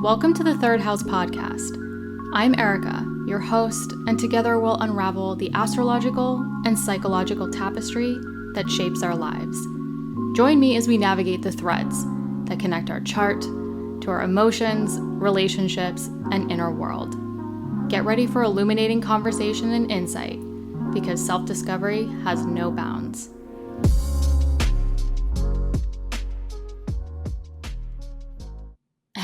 Welcome to the Third House Podcast. I'm Erica, your host, and together we'll unravel the astrological and psychological tapestry that shapes our lives. Join me as we navigate the threads that connect our chart to our emotions, relationships, and inner world. Get ready for illuminating conversation and insight, because self-discovery has no bounds.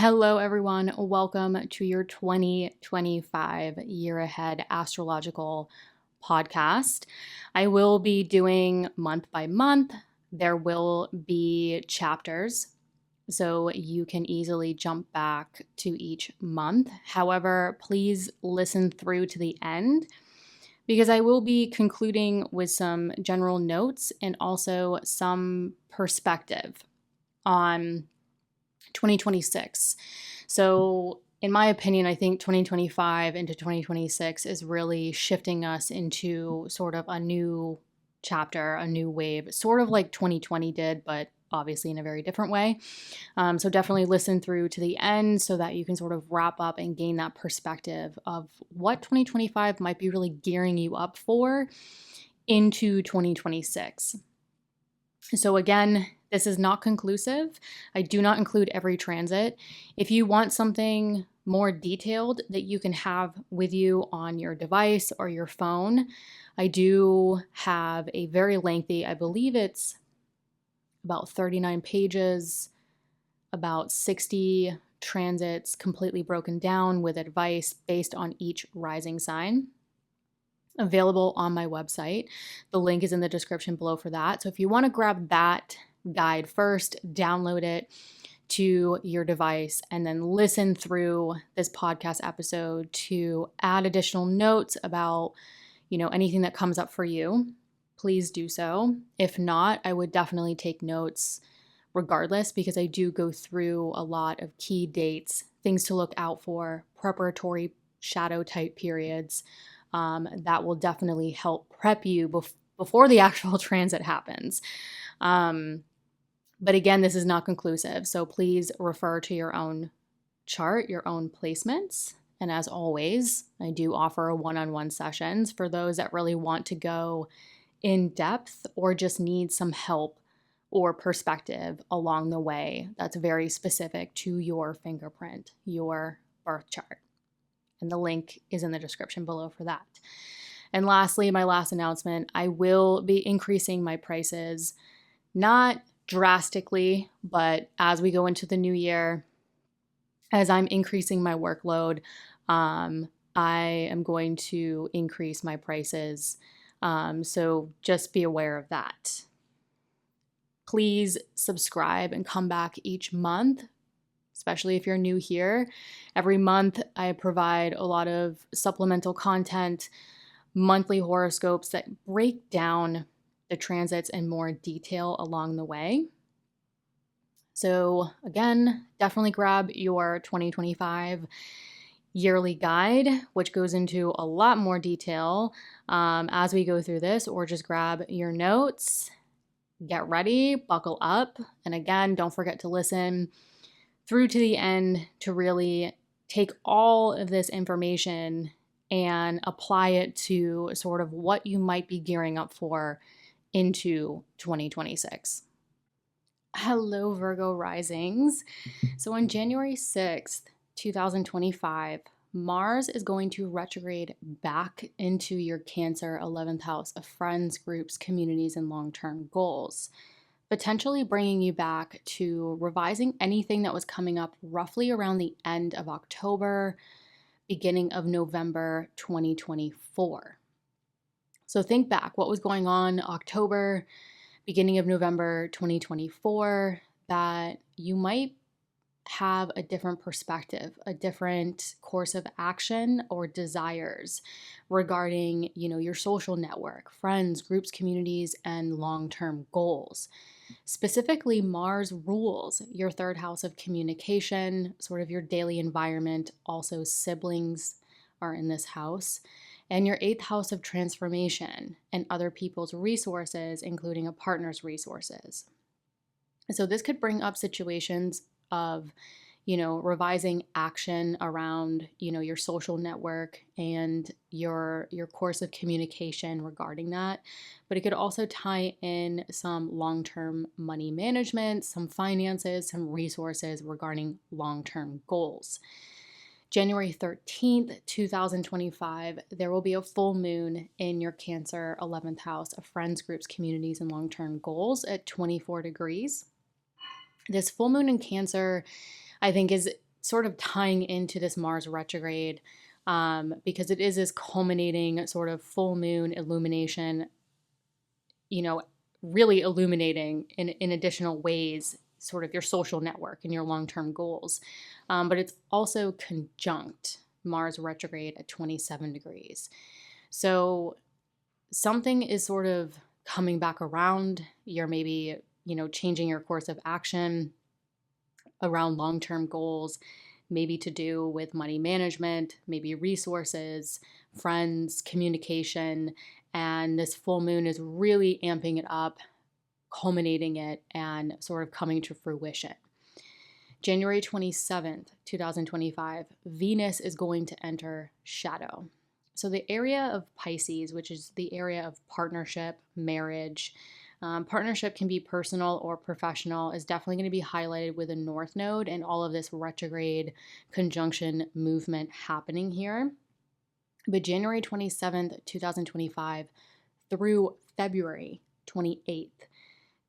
Hello, everyone. Welcome to your 2025 year ahead astrological podcast. I will be doing month by month. There will be chapters, so you can easily jump back to each month. However, please listen through to the end because I will be concluding with some general notes and also some perspective on 2026. So in my opinion, I think 2025 into 2026 is really shifting us into sort of a new chapter, a new wave, sort of like 2020 did, but obviously in a very different way. So definitely listen through to the end so that you can sort of wrap up and gain that perspective of what 2025 might be really gearing you up for into 2026. So again, this is not conclusive. I do not include every transit. If you want something more detailed that you can have with you on your device or your phone, I do have a very lengthy, I believe it's about 39 pages, about 60 transits completely broken down with advice based on each rising sign, available on my website. The link is in the description below for that. So if you want to grab that guide first, download it to your device, and then listen through this podcast episode to add additional notes about, anything that comes up for you, please do so. If not, I would definitely take notes regardless, because I do go through a lot of key dates, things to look out for, preparatory shadow type periods, that will definitely help prep you before the actual transit happens. But again, this is not conclusive, so please refer to your own chart, your own placements. And as always, I do offer one-on-one sessions for those that really want to go in depth or just need some help or perspective along the way that's very specific to your fingerprint, your birth chart. And the link is in the description below for that. And lastly, my last announcement, I will be increasing my prices, not drastically, but as we go into the new year, as I'm increasing my workload, I am going to increase my prices. So just be aware of that. Please subscribe and come back each month, especially if you're new here. Every month, I provide a lot of supplemental content, monthly horoscopes that break down the transits in more detail along the way. So again, definitely grab your 2025 yearly guide, which goes into a lot more detail as we go through this, or just grab your notes, get ready, buckle up. And again, don't forget to listen through to the end to really take all of this information and apply it to sort of what you might be gearing up for into 2026. Hello, Virgo risings. So on January 6th, 2025, Mars is going to retrograde back into your Cancer 11th house of friends, groups, communities, and long-term goals, potentially bringing you back to revising anything that was coming up roughly around the end of October, beginning of November 2024. So think back, what was going on October, beginning of November 2024, that you might have a different perspective, a different course of action or desires regarding, your social network, friends, groups, communities, and long-term goals. Specifically, Mars rules your third house of communication, sort of your daily environment. Also, siblings are in this house. And your 8th house of transformation and other people's resources, including a partner's resources. So this could bring up situations of, revising action around, your social network and your course of communication regarding that. But it could also tie in some long-term money management, some finances, some resources regarding long-term goals. January 13th, 2025, there will be a full moon in your Cancer 11th house of friends, groups, communities, and long-term goals at 24 degrees. This full moon in Cancer, I think, is sort of tying into this Mars retrograde, because it is this culminating sort of full moon illumination, really illuminating in additional ways sort of your social network and your long-term goals. But it's also conjunct Mars retrograde at 27 degrees. So something is sort of coming back around. You're maybe, changing your course of action around long-term goals, maybe to do with money management, maybe resources, friends, communication. And this full moon is really amping it up, culminating it, and sort of coming to fruition. January 27th, 2025, Venus is going to enter shadow. So the area of Pisces, which is the area of partnership, marriage, partnership can be personal or professional, is definitely going to be highlighted with a North Node and all of this retrograde conjunction movement happening here. But January 27th, 2025 through February 28th,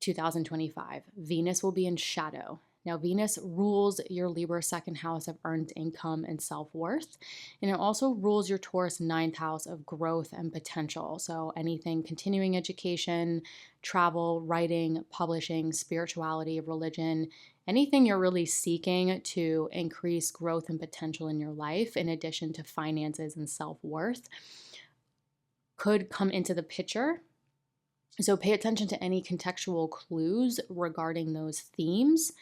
2025, Venus will be in shadow. Now, Venus rules your Libra second house of earned income and self-worth, and it also rules your Taurus ninth house of growth and potential. So anything continuing education, travel, writing, publishing, spirituality, religion, anything you're really seeking to increase growth and potential in your life, in addition to finances and self-worth, could come into the picture. So pay attention to any contextual clues regarding those themes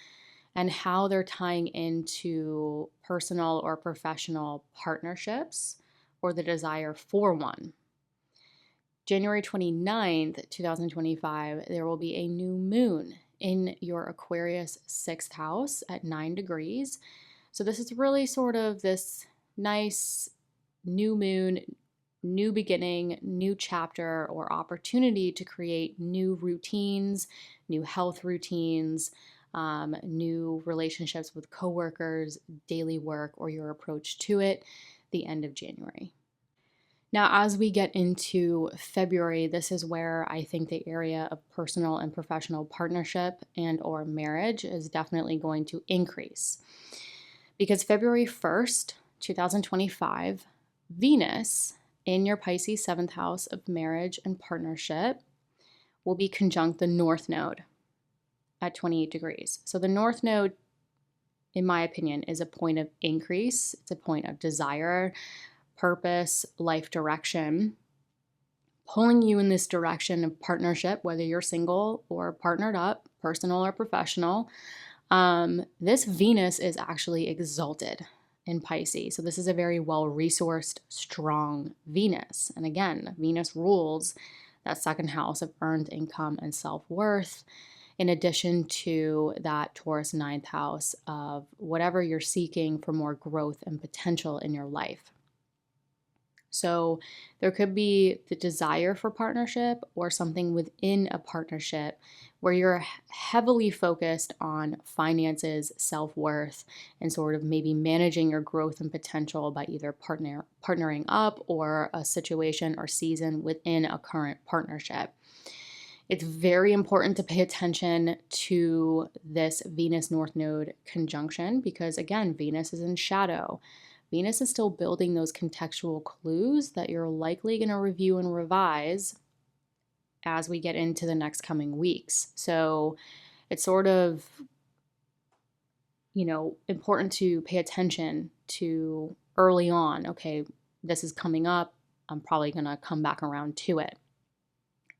and how they're tying into personal or professional partnerships or the desire for one. January 29th, 2025, there will be a new moon in your Aquarius 6th house at 9 degrees. So this is really sort of this nice new moon, new beginning, new chapter or opportunity to create new routines, new health routines, new relationships with coworkers, daily work, or your approach to it, the end of January. Now, as we get into February, this is where I think the area of personal and professional partnership and or marriage is definitely going to increase. Because February 1st, 2025, Venus in your Pisces 7th house of marriage and partnership will be conjunct the North Node at 28 degrees. So the North Node, in my opinion, is a point of increase. It's a point of desire, purpose, life direction, pulling you in this direction of partnership, whether you're single or partnered up, personal or professional. This Venus is actually exalted in Pisces. So this is a very well-resourced, strong Venus. And again, Venus rules that second house of earned income and self-worth, in addition to that Taurus ninth house of whatever you're seeking for more growth and potential in your life. So there could be the desire for partnership or something within a partnership where you're heavily focused on finances, self-worth, and sort of maybe managing your growth and potential by either partnering up or a situation or season within a current partnership. It's very important to pay attention to this Venus North Node conjunction because, again, Venus is in shadow. Venus is still building those contextual clues that you're likely going to review and revise as we get into the next coming weeks. So it's sort of, important to pay attention to early on. Okay, this is coming up. I'm probably going to come back around to it.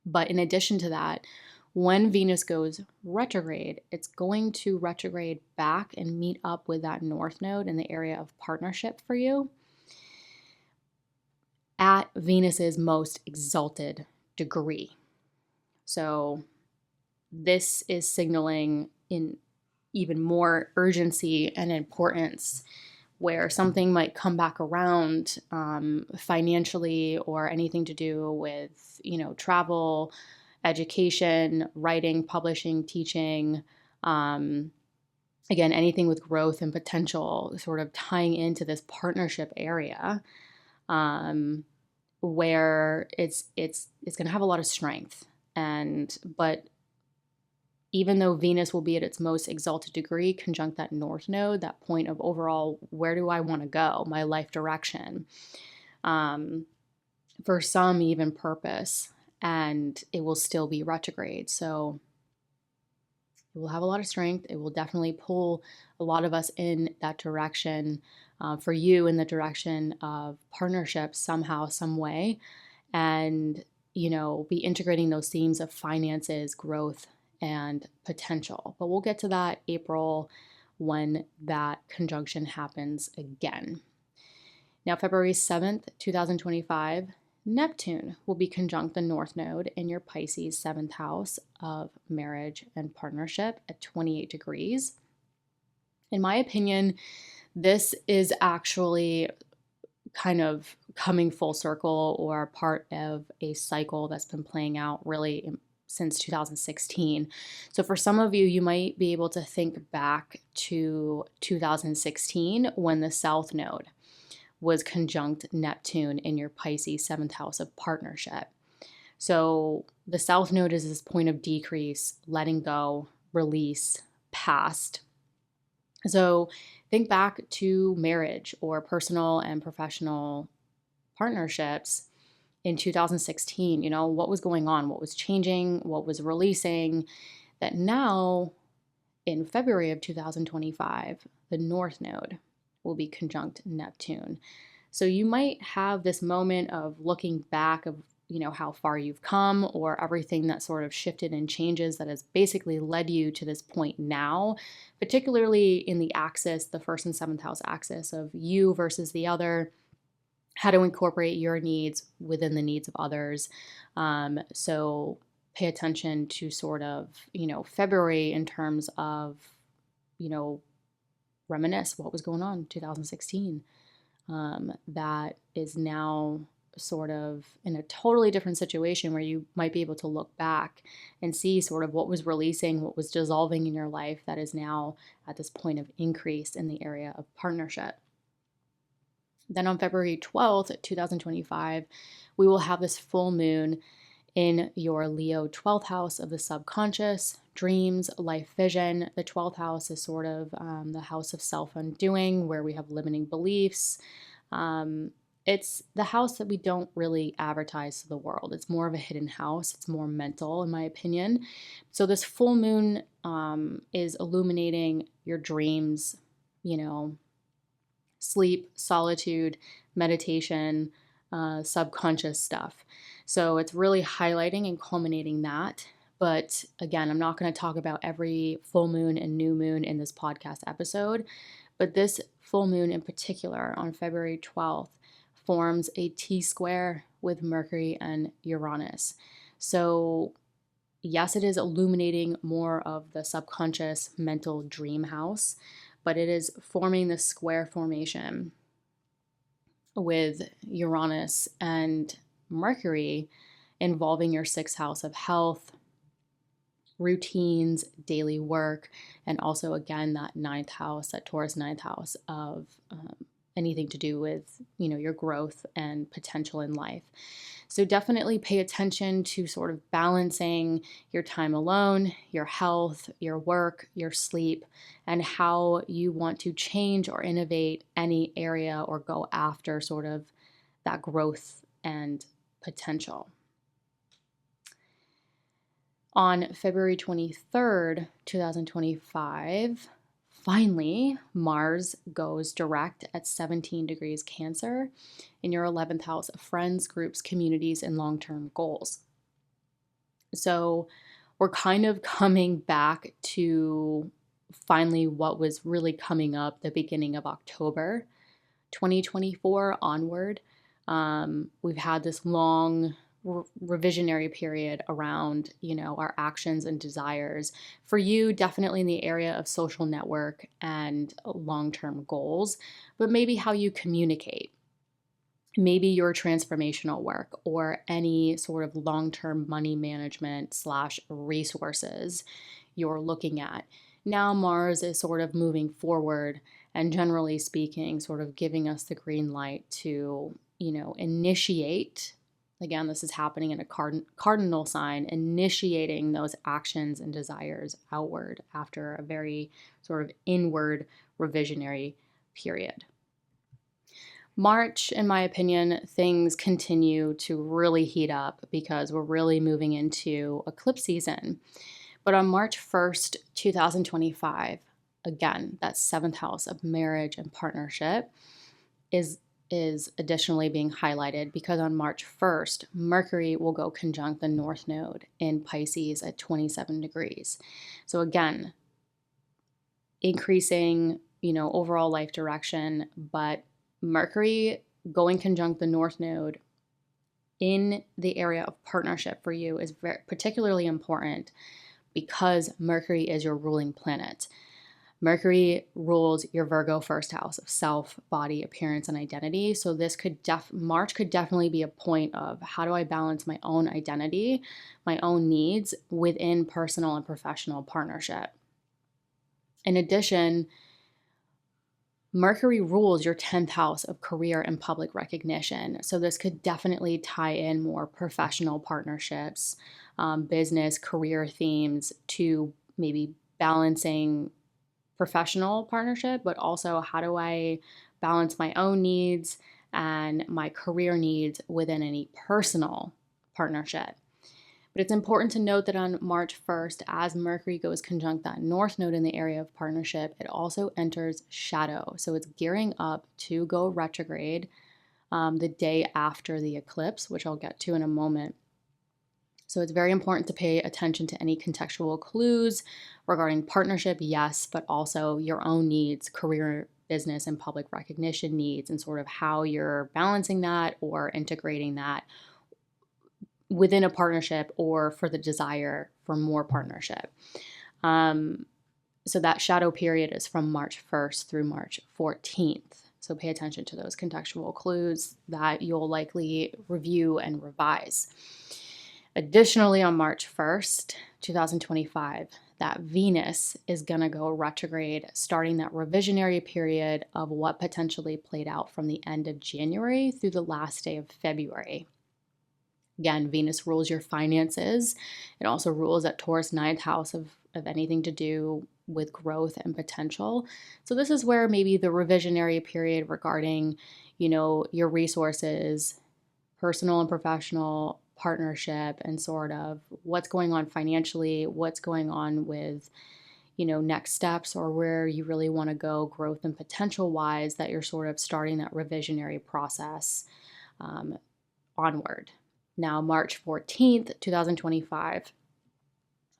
But in addition to that, when Venus goes retrograde, it's going to retrograde back and meet up with that North Node in the area of partnership for you at Venus's most exalted degree. So this is signaling in even more urgency and importance, where something might come back around financially or anything to do with, travel, education, writing, publishing, teaching. Again, anything with growth and potential, sort of tying into this partnership area, where it's going to have a lot of strength. But even though Venus will be at its most exalted degree, conjunct that North Node, that point of overall, where do I want to go, my life direction, for some even purpose, and it will still be retrograde. So it will have a lot of strength. It will definitely pull a lot of us in that direction, for you in the direction of partnerships somehow, some way, and, be integrating those themes of finances, growth, and potential. But we'll get to that April when that conjunction happens again. Now, February 7th, 2025, Neptune will be conjunct the North Node in your Pisces 7th house of marriage and partnership at 28 degrees. In my opinion, this is actually kind of coming full circle, or part of a cycle that's been playing out really since 2016. So for some of you, you might be able to think back to 2016 when the South Node was conjunct Neptune in your Pisces 7th house of partnership. So the South Node is this point of decrease, letting go, release, past. So think back to marriage or personal and professional partnerships in 2016. What was going on, what was changing, what was releasing, that now in February of 2025, the North Node will be conjunct Neptune. So you might have this moment of looking back of, how far you've come, or everything that sort of shifted and changes that has basically led you to this point now, particularly in the axis, the 1st and 7th house axis of you versus the other, how to incorporate your needs within the needs of others. So pay attention to sort of, February in terms of, reminisce what was going on in 2016. That is now sort of in a totally different situation, where you might be able to look back and see sort of what was releasing, what was dissolving in your life, that is now at this point of increase in the area of partnership. Then on February 12th, 2025, we will have this full moon in your Leo 12th house of the subconscious, dreams, life vision. The 12th house is sort of the house of self-undoing, where we have limiting beliefs. It's the house that we don't really advertise to the world. It's more of a hidden house. It's more mental, in my opinion. So this full moon is illuminating your dreams, sleep, solitude, meditation, subconscious stuff. So it's really highlighting and culminating that. But again, I'm not going to talk about every full moon and new moon in this podcast episode. But this full moon in particular on February 12th forms a T-square with Mercury and Uranus. So yes, it is illuminating more of the subconscious mental dream house, but it is forming the square formation with Uranus and Mercury, involving your 6th house of health, routines, daily work, and also again that 9th house, that Taurus 9th house of anything to do with, your growth and potential in life. So definitely pay attention to sort of balancing your time alone, your health, your work, your sleep, and how you want to change or innovate any area or go after sort of that growth and potential. On February 23rd, 2025, finally, Mars goes direct at 17 degrees Cancer in your 11th house of friends, groups, communities, and long-term goals. So we're kind of coming back to finally what was really coming up the beginning of October 2024 onward. We've had this long revisionary period around, our actions and desires. For you, definitely in the area of social network and long-term goals, but maybe how you communicate. Maybe your transformational work or any sort of long-term money management / resources you're looking at. Now Mars is sort of moving forward and generally speaking, sort of giving us the green light to, initiate. Again, this is happening in a cardinal sign, initiating those actions and desires outward after a very sort of inward revisionary period. March, in my opinion, things continue to really heat up because we're really moving into eclipse season. But on March 1st, 2025, again, that seventh house of marriage and partnership is additionally being highlighted because on March 1st, Mercury will go conjunct the North Node in Pisces at 27 degrees. So again, increasing, overall life direction, but Mercury going conjunct the North Node in the area of partnership for you is particularly important because Mercury is your ruling planet. Mercury rules your Virgo first house of self, body, appearance, and identity. So this March could definitely be a point of how do I balance my own identity, my own needs within personal and professional partnership. In addition, Mercury rules your 10th house of career and public recognition. So this could definitely tie in more professional partnerships, business, career themes to maybe balancing professional partnership, but also how do I balance my own needs and my career needs within any personal partnership. But it's important to note that on March 1st, as Mercury goes conjunct that North Node in the area of partnership, it also enters shadow. So it's gearing up to go retrograde the day after the eclipse, which I'll get to in a moment. So it's very important to pay attention to any contextual clues regarding partnership, yes, but also your own needs, career, business, and public recognition needs, and sort of how you're balancing that or integrating that within a partnership or for the desire for more partnership. So that shadow period is from March 1st through March 14th. So pay attention to those contextual clues that you'll likely review and revise. Additionally, on March 1st, 2025, that Venus is going to go retrograde, starting that revisionary period of what potentially played out from the end of January through the last day of February. Again, Venus rules your finances. It also rules that Taurus 9th house of anything to do with growth and potential. So this is where maybe the revisionary period regarding, your resources, personal and professional partnership, and sort of what's going on financially, what's going on with, next steps or where you really want to go growth and potential wise, that you're sort of starting that revisionary process onward. Now, March 14th, 2025,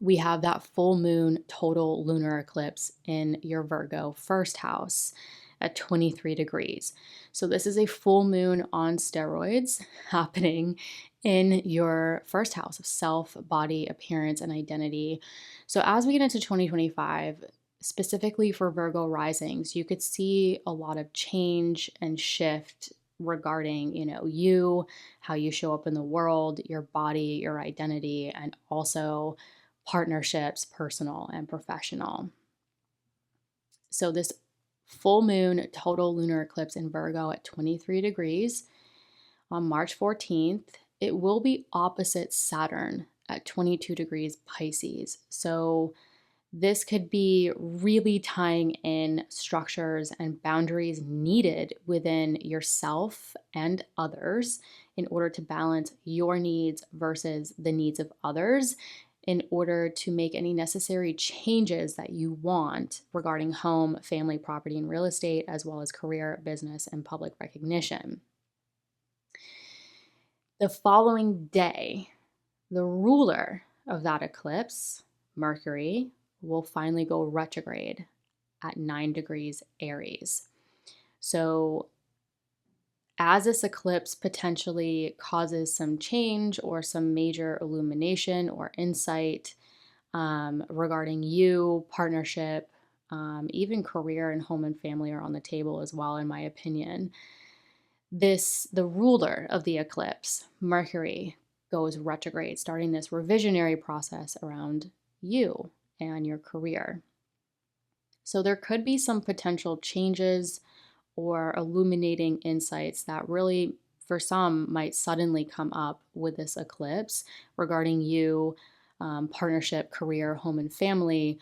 we have that full moon total lunar eclipse in your Virgo first house at 23 degrees. So this is a full moon on steroids happening in your first house of self, body, appearance, and identity. So as we get into 2025, specifically for Virgo risings, you could see a lot of change and shift regarding, you, how you show up in the world, your body, your identity, and also partnerships, personal and professional. So this full moon total lunar eclipse in Virgo at 23 degrees on March 14th, it will be opposite Saturn at 22 degrees Pisces. So this could be really tying in structures and boundaries needed within yourself and others in order to balance your needs versus the needs of others, in order to make any necessary changes that you want regarding home, family, property, and real estate, as well as career, business, and public recognition. The following day, the ruler of that eclipse, Mercury, will finally go retrograde at 9 degrees Aries. So as this eclipse potentially causes some change or some major illumination or insight regarding you, partnership, even career and home and family are on the table as well, in my opinion. The ruler of the eclipse, Mercury, goes retrograde, starting this revisionary process around you and your career. So there could be some potential changes or illuminating insights that really, for some, might suddenly come up with this eclipse regarding you, partnership, career, home, and family,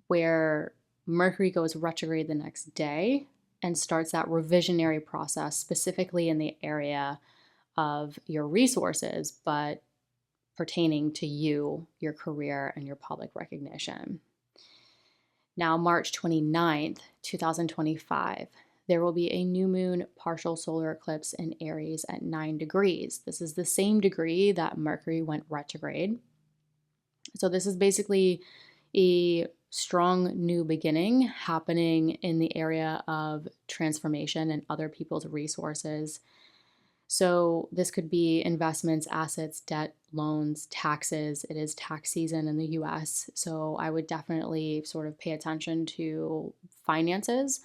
where Mercury goes retrograde the next day and starts that revisionary process, specifically in the area of your resources, but pertaining to you, your career, and your public recognition. Now, March 29th, 2025, there will be a new moon partial solar eclipse in Aries at 9 degrees. This is the same degree that Mercury went retrograde. So this is basically a strong new beginning happening in the area of transformation and other people's resources. So this could be investments, assets, debt, loans, taxes. It is tax season in the US. So I would definitely sort of pay attention to finances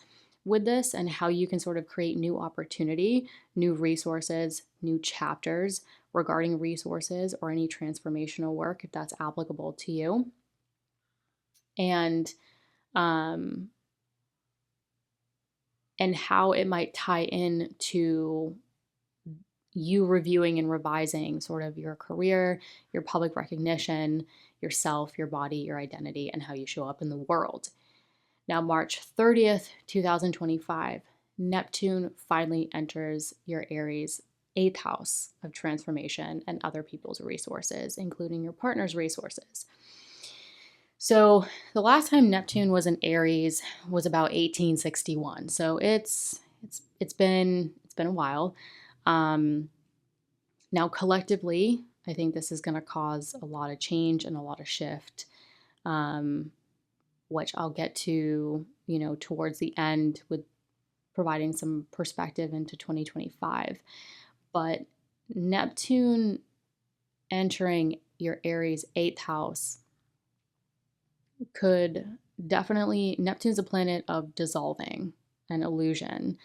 with this and how you can sort of create new opportunity, new resources, new chapters regarding resources or any transformational work if that's applicable to you. And how it might tie in to you reviewing and revising sort of your career, your public recognition, yourself, your body, your identity, and how you show up in the world. Now, March 30th, 2025, Neptune finally enters your Aries 8th house of transformation and other people's resources, including your partner's resources. So the last time Neptune was in Aries was about 1861. So it's been a while. Now, collectively, I think this is going to cause a lot of change and a lot of shift, which I'll get to, towards the end with providing some perspective into 2025. But Neptune entering your Aries 8th house could definitely, Neptune's a planet of dissolving and illusion.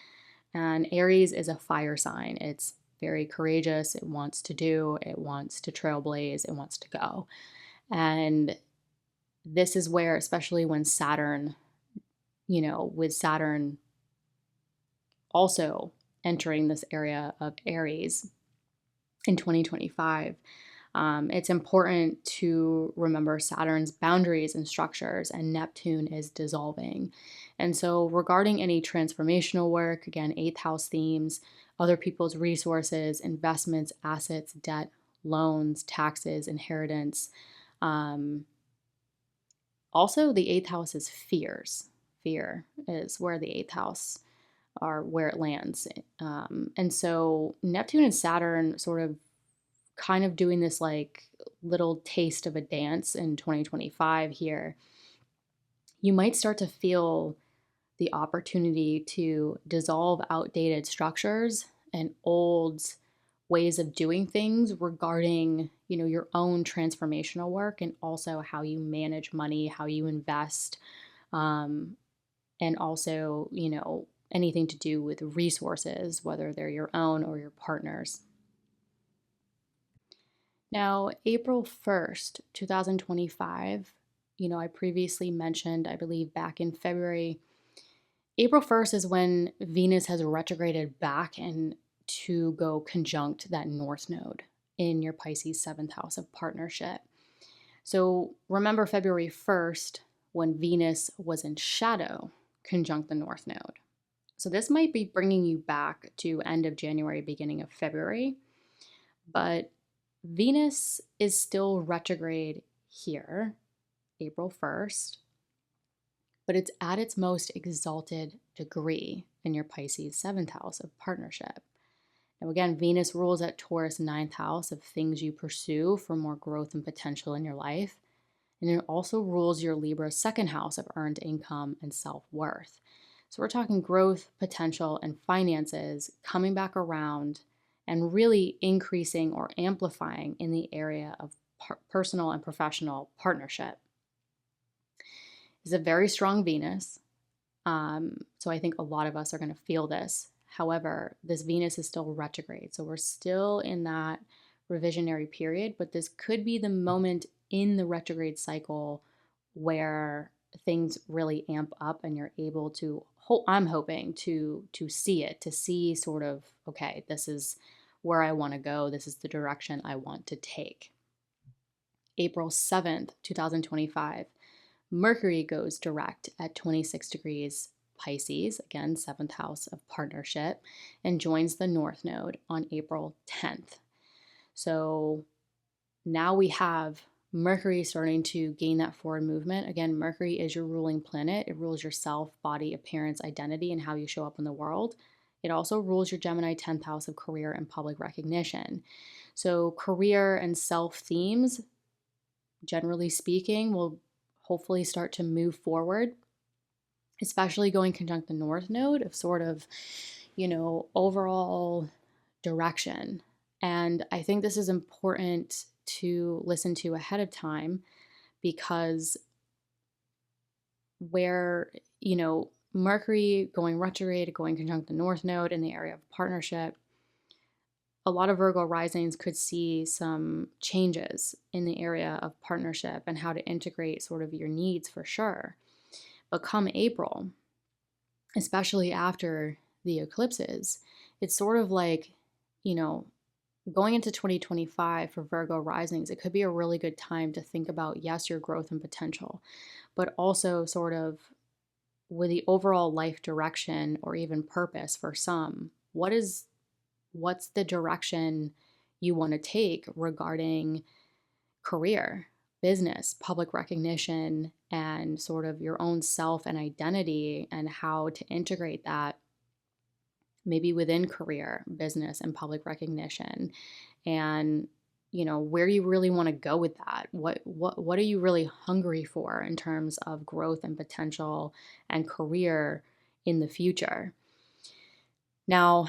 And Aries is a fire sign. It's very courageous. It wants to do, it wants to trailblaze, it wants to go. And this is where, especially when Saturn, with Saturn also entering this area of Aries in 2025, it's important to remember Saturn's boundaries and structures, and Neptune is dissolving. And so regarding any transformational work, again, 8th house themes, other people's resources, investments, assets, debt, loans, taxes, inheritance. Also, the 8th house is fears. Fear is where the 8th house are, where it lands. And so Neptune and Saturn sort of kind of doing this like little taste of a dance in 2025 here. You might start to feel the opportunity to dissolve outdated structures and old ways of doing things regarding, your own transformational work, and also how you manage money, how you invest, and also, anything to do with resources, whether they're your own or your partner's. Now, April 1st, 2025, I previously mentioned, I believe back in February, April 1st is when Venus has retrograded back and to go conjunct that North Node in your Pisces 7th house of partnership. So remember February 1st when Venus was in shadow conjunct the North Node. So this might be bringing you back to end of January, beginning of February, but Venus is still retrograde here, April 1st, but it's at its most exalted degree in your Pisces 7th house of partnership. Now, again, Venus rules at Taurus 9th house of things you pursue for more growth and potential in your life. And it also rules your Libra 2nd house of earned income and self-worth. So we're talking growth, potential, and finances coming back around and really increasing or amplifying in the area of personal and professional partnership. It's a very strong Venus. So I think a lot of us are going to feel this. However, this Venus is still retrograde. So we're still in that revisionary period, but this could be the moment in the retrograde cycle where things really amp up and you're able to, I'm hoping to see it, to see sort of, okay, this is where I want to go. This is the direction I want to take. April 7th, 2025. Mercury goes direct at 26 degrees Pisces, again, 7th house of partnership, and joins the North Node on April 10th. So now we have Mercury starting to gain that forward movement. Again, Mercury is your ruling planet. It rules your self, body, appearance, identity, and how you show up in the world. It also rules your Gemini 10th house of career and public recognition. So career and self themes, generally speaking, will hopefully start to move forward, especially going conjunct the North Node of sort of, overall direction. And I think this is important to listen to ahead of time because where, Mercury going retrograde, going conjunct the North Node in the area of partnership, a lot of Virgo risings could see some changes in the area of partnership and how to integrate sort of your needs for sure. But come April, especially after the eclipses, it's sort of like, going into 2025 for Virgo risings, it could be a really good time to think about, yes, your growth and potential, but also sort of with the overall life direction or even purpose for some. What's the direction you want to take regarding career, business, public recognition, and sort of your own self and identity, and how to integrate that maybe within career, business, and public recognition, and where you really want to go with that. What are you really hungry for in terms of growth and potential and career in the future? Now,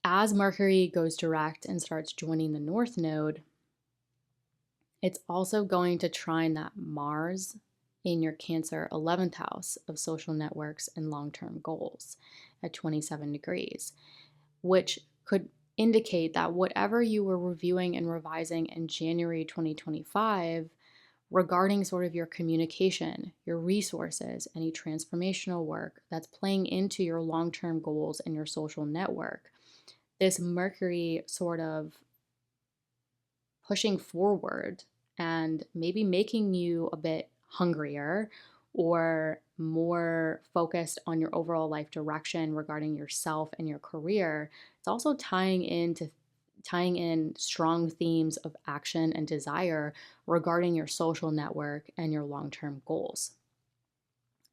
as Mercury goes direct and starts joining the North Node, it's also going to trine that Mars in your Cancer 11th house of social networks and long-term goals at 27 degrees, which could indicate that whatever you were reviewing and revising in January 2025 regarding sort of your communication, your resources, any transformational work that's playing into your long-term goals and your social network, this Mercury sort of pushing forward and maybe making you a bit hungrier or more focused on your overall life direction regarding yourself and your career. It's also tying in strong themes of action and desire regarding your social network and your long-term goals.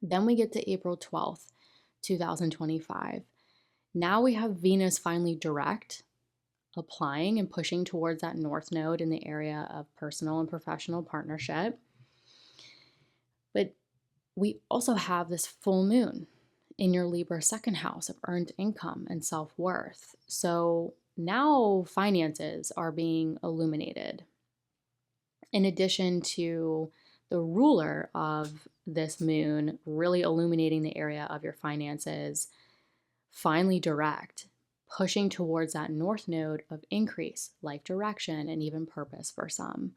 Then we get to April 12th, 2025. Now we have Venus finally direct, applying and pushing towards that North Node in the area of personal and professional partnership. But we also have this full moon in your Libra second house of earned income and self-worth. So now finances are being illuminated. In addition to the ruler of this moon really illuminating the area of your finances, finally direct, pushing towards that North Node of increase, life direction, and even purpose for some.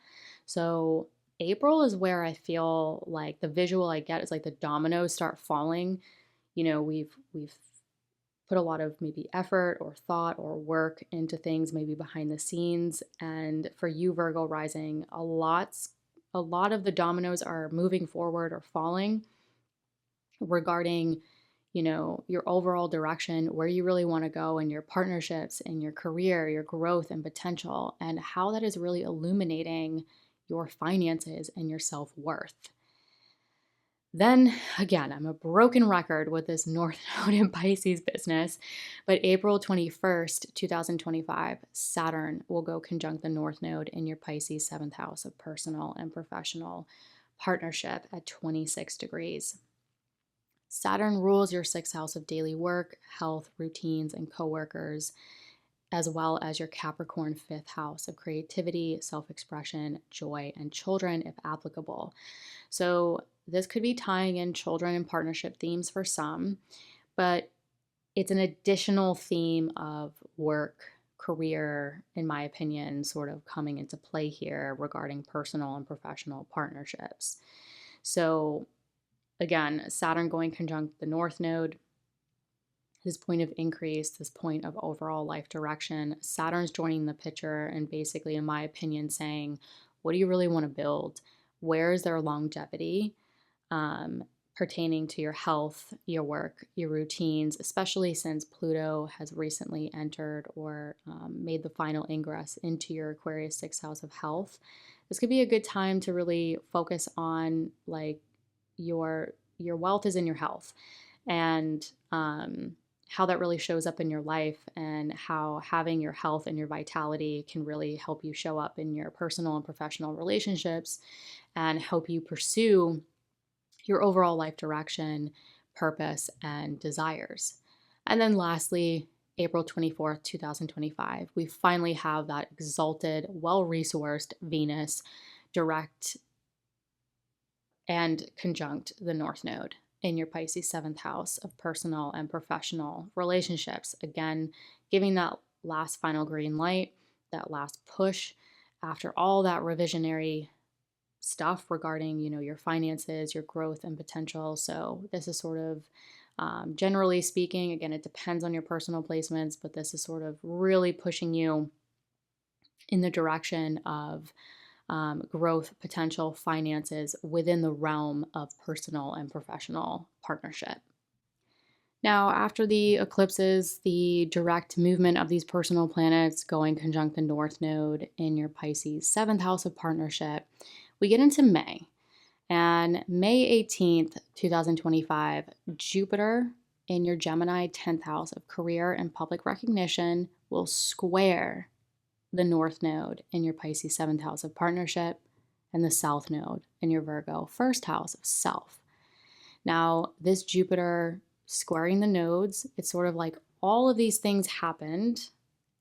So April is where I feel like the visual I get is like the dominoes start falling. We've put a lot of maybe effort or thought or work into things maybe behind the scenes. And for you, Virgo rising, a lot of the dominoes are moving forward or falling regarding your overall direction, where you really want to go in your partnerships, in your career, your growth and potential, and how that is really illuminating your finances and your self-worth. Then again, I'm a broken record with this North Node in Pisces business, but April 21st, 2025, Saturn will go conjunct the North Node in your Pisces 7th house of personal and professional partnership at 26 degrees. Saturn rules your sixth house of daily work, health, routines, and coworkers, as well as your Capricorn fifth house of creativity, self expression, joy, and children, if applicable. So, this could be tying in children and partnership themes for some, but it's an additional theme of work, career, in my opinion, sort of coming into play here regarding personal and professional partnerships. So, again, Saturn going conjunct the North Node, this point of increase, this point of overall life direction. Saturn's joining the picture and basically, in my opinion, saying, what do you really want to build? Where is there longevity? Pertaining to your health, your work, your routines, especially since Pluto has recently entered or made the final ingress into your Aquarius sixth house of health. This could be a good time to really focus on like your wealth is in your health, and how that really shows up in your life, and how having your health and your vitality can really help you show up in your personal and professional relationships and help you pursue your overall life direction, purpose, and desires. And then lastly, April 24th, 2025, we finally have that exalted, well-resourced Venus direct and conjunct the North Node in your Pisces seventh house of personal and professional relationships. Again, giving that last final green light, that last push after all that revisionary stuff regarding, your finances, your growth and potential. So this is sort of generally speaking, again, it depends on your personal placements, but this is sort of really pushing you in the direction of growth, potential, finances within the realm of personal and professional partnership. Now, after the eclipses, the direct movement of these personal planets going conjunct the North Node in your Pisces seventh house of partnership, we get into May. And May 18th, 2025, Jupiter in your Gemini 10th house of career and public recognition will square the North Node in your Pisces seventh house of partnership and the South Node in your Virgo first house of self. Now, this Jupiter squaring the nodes, it's sort of like all of these things happened,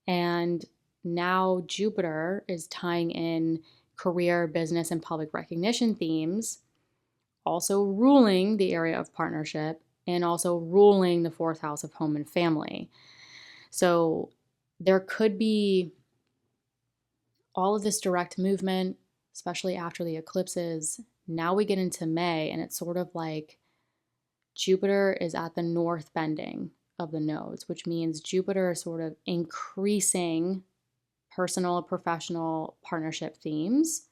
and now Jupiter is tying in career, business, and public recognition themes, also ruling the area of partnership and also ruling the fourth house of home and family. So there could be all of this direct movement, especially after the eclipses. Now we get into May, and it's sort of like Jupiter is at the north bending of the nodes, which means Jupiter is sort of increasing personal and professional partnership themes.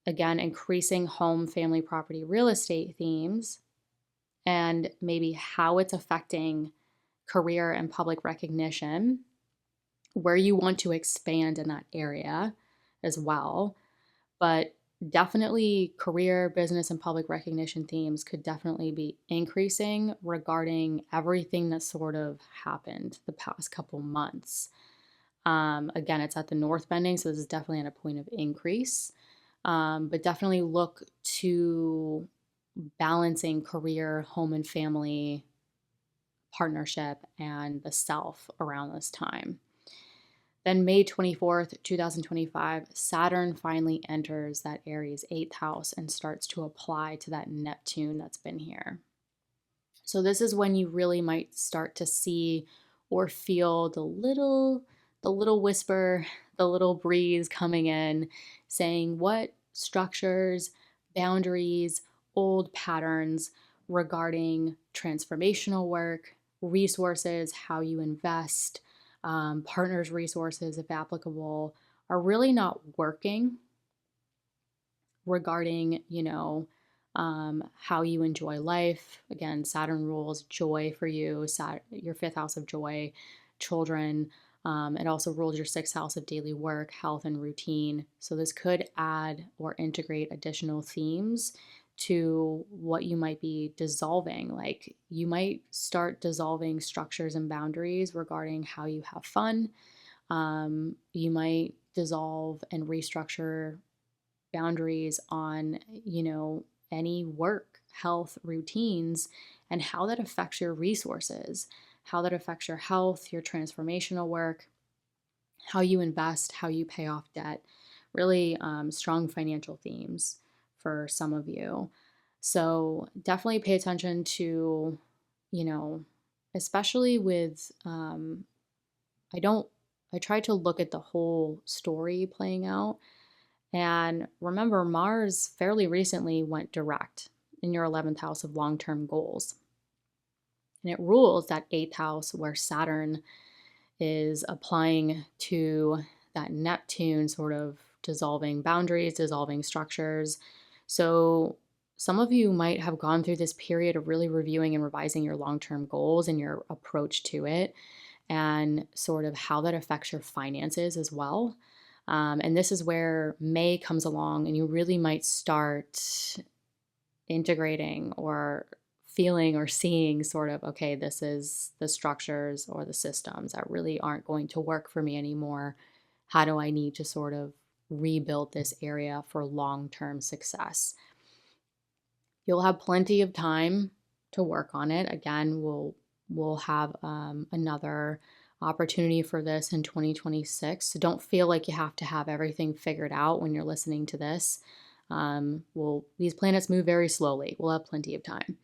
Again, increasing home, family, property, real estate themes, and maybe how it's affecting career and public recognition, where you want to expand in that area as well. But definitely career, business, and public recognition themes could definitely be increasing regarding everything that sort of happened the past couple months. Again, it's at the north bending, so this is definitely at a point of increase. But definitely look to balancing career, home and family, partnership, and the self around this time. Then May 24th, 2025, Saturn finally enters that Aries 8th house and starts to apply to that Neptune that's been here. So this is when you really might start to see or feel the little whisper, the little breeze coming in, saying what structures, boundaries, old patterns regarding transformational work, resources, how you invest, partners' resources, if applicable, are really not working regarding, how you enjoy life. Again, Saturn rules joy for you, your fifth house of joy, children. It also rules your sixth house of daily work, health, and routine. So this could add or integrate additional themes to what you might be dissolving. Like you might start dissolving structures and boundaries regarding how you have fun. You might dissolve and restructure boundaries on, any work health routines and how that affects your resources, how that affects your health, your transformational work, how you invest, how you pay off debt. Really strong financial themes for some of you. So definitely pay attention to, you know, especially with, I try to look at the whole story playing out. And remember, Mars fairly recently went direct in your 11th house of long term goals. And it rules that 8th house where Saturn is applying to that Neptune, sort of dissolving boundaries, dissolving structures. So some of you might have gone through this period of really reviewing and revising your long term goals and your approach to it, and sort of how that affects your finances as well. And this is where May comes along, and you really might start integrating or feeling or seeing sort of, okay, this is the structures or the systems that really aren't going to work for me anymore. How do I need to sort of rebuild this area for long-term success? You'll have plenty of time to work on it. Again, we'll have another opportunity for this in 2026. So don't feel like you have to have everything figured out when you're listening to this. These planets move very slowly. We'll have plenty of time.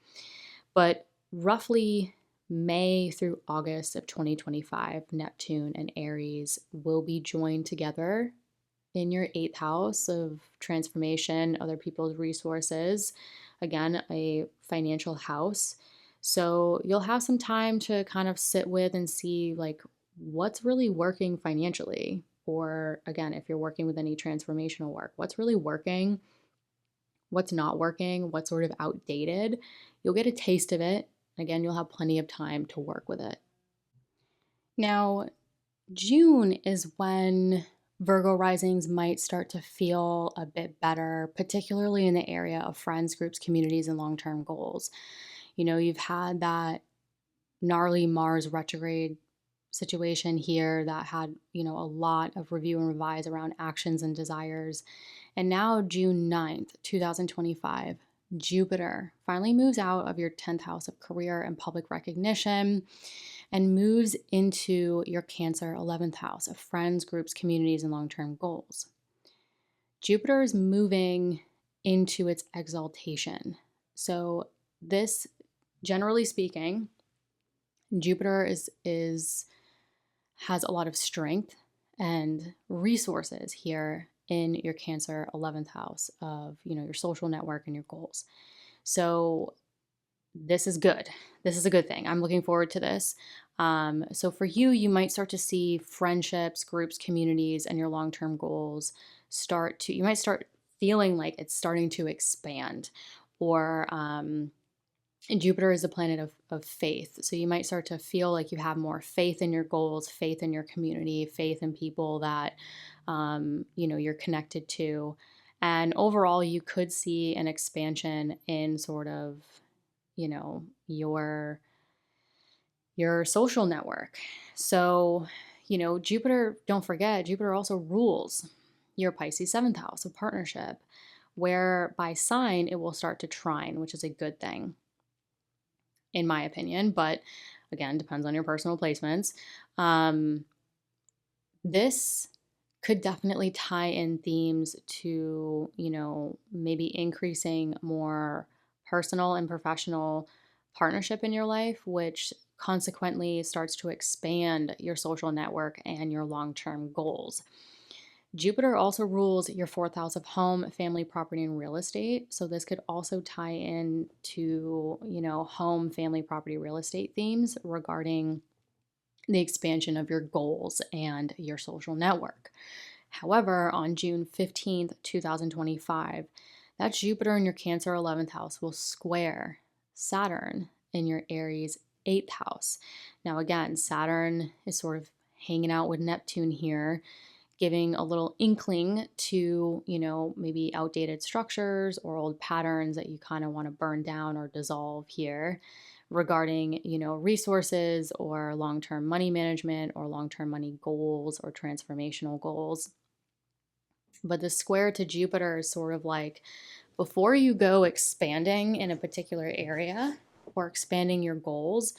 But roughly May through August of 2025, Neptune and Aries will be joined together in your 8th house of transformation, other people's resources, again, a financial house. So you'll have some time to kind of sit with and see like what's really working financially. Or again, if you're working with any transformational work, what's really working, what's not working, what's sort of outdated. You'll get a taste of it. Again, you'll have plenty of time to work with it. Now, June is when Virgo risings might start to feel a bit better, particularly in the area of friends, groups, communities, and long term goals. You've had that gnarly Mars retrograde situation here that had, a lot of review and revise around actions and desires. And now, June 9th, 2025, Jupiter finally moves out of your 10th house of career and public recognition and moves into your Cancer 11th house of friends, groups, communities, and long term goals. Jupiter is moving into its exaltation. So, this, generally speaking, Jupiter has a lot of strength and resources here in your Cancer 11th house of, your social network and your goals. So this is good. This is a good thing. I'm looking forward to this. So for you, you might start to see friendships, groups, communities, and your long-term goals you might start feeling like it's starting to expand, or and Jupiter is a planet of faith. So you might start to feel like you have more faith in your goals, faith in your community, faith in people that, you're connected to. And overall, you could see an expansion in sort of, your social network. So, Jupiter, don't forget, Jupiter also rules your Pisces 7th house of partnership, where by sign it will start to trine, which is a good thing, in my opinion, but again, depends on your personal placements. This could definitely tie in themes to, maybe increasing more personal and professional partnership in your life, which consequently starts to expand your social network and your long-term goals. Jupiter also rules your 4th house of home, family, property, and real estate. So this could also tie in to, home, family, property, real estate themes regarding the expansion of your goals and your social network. However, on June 15th, 2025, that Jupiter in your Cancer 11th house will square Saturn in your Aries 8th house. Now, again, Saturn is sort of hanging out with Neptune here, giving a little inkling to, maybe outdated structures or old patterns that you kind of want to burn down or dissolve here regarding, resources or long-term money management or long-term money goals or transformational goals. But the square to Jupiter is sort of like before you go expanding in a particular area or expanding your goals,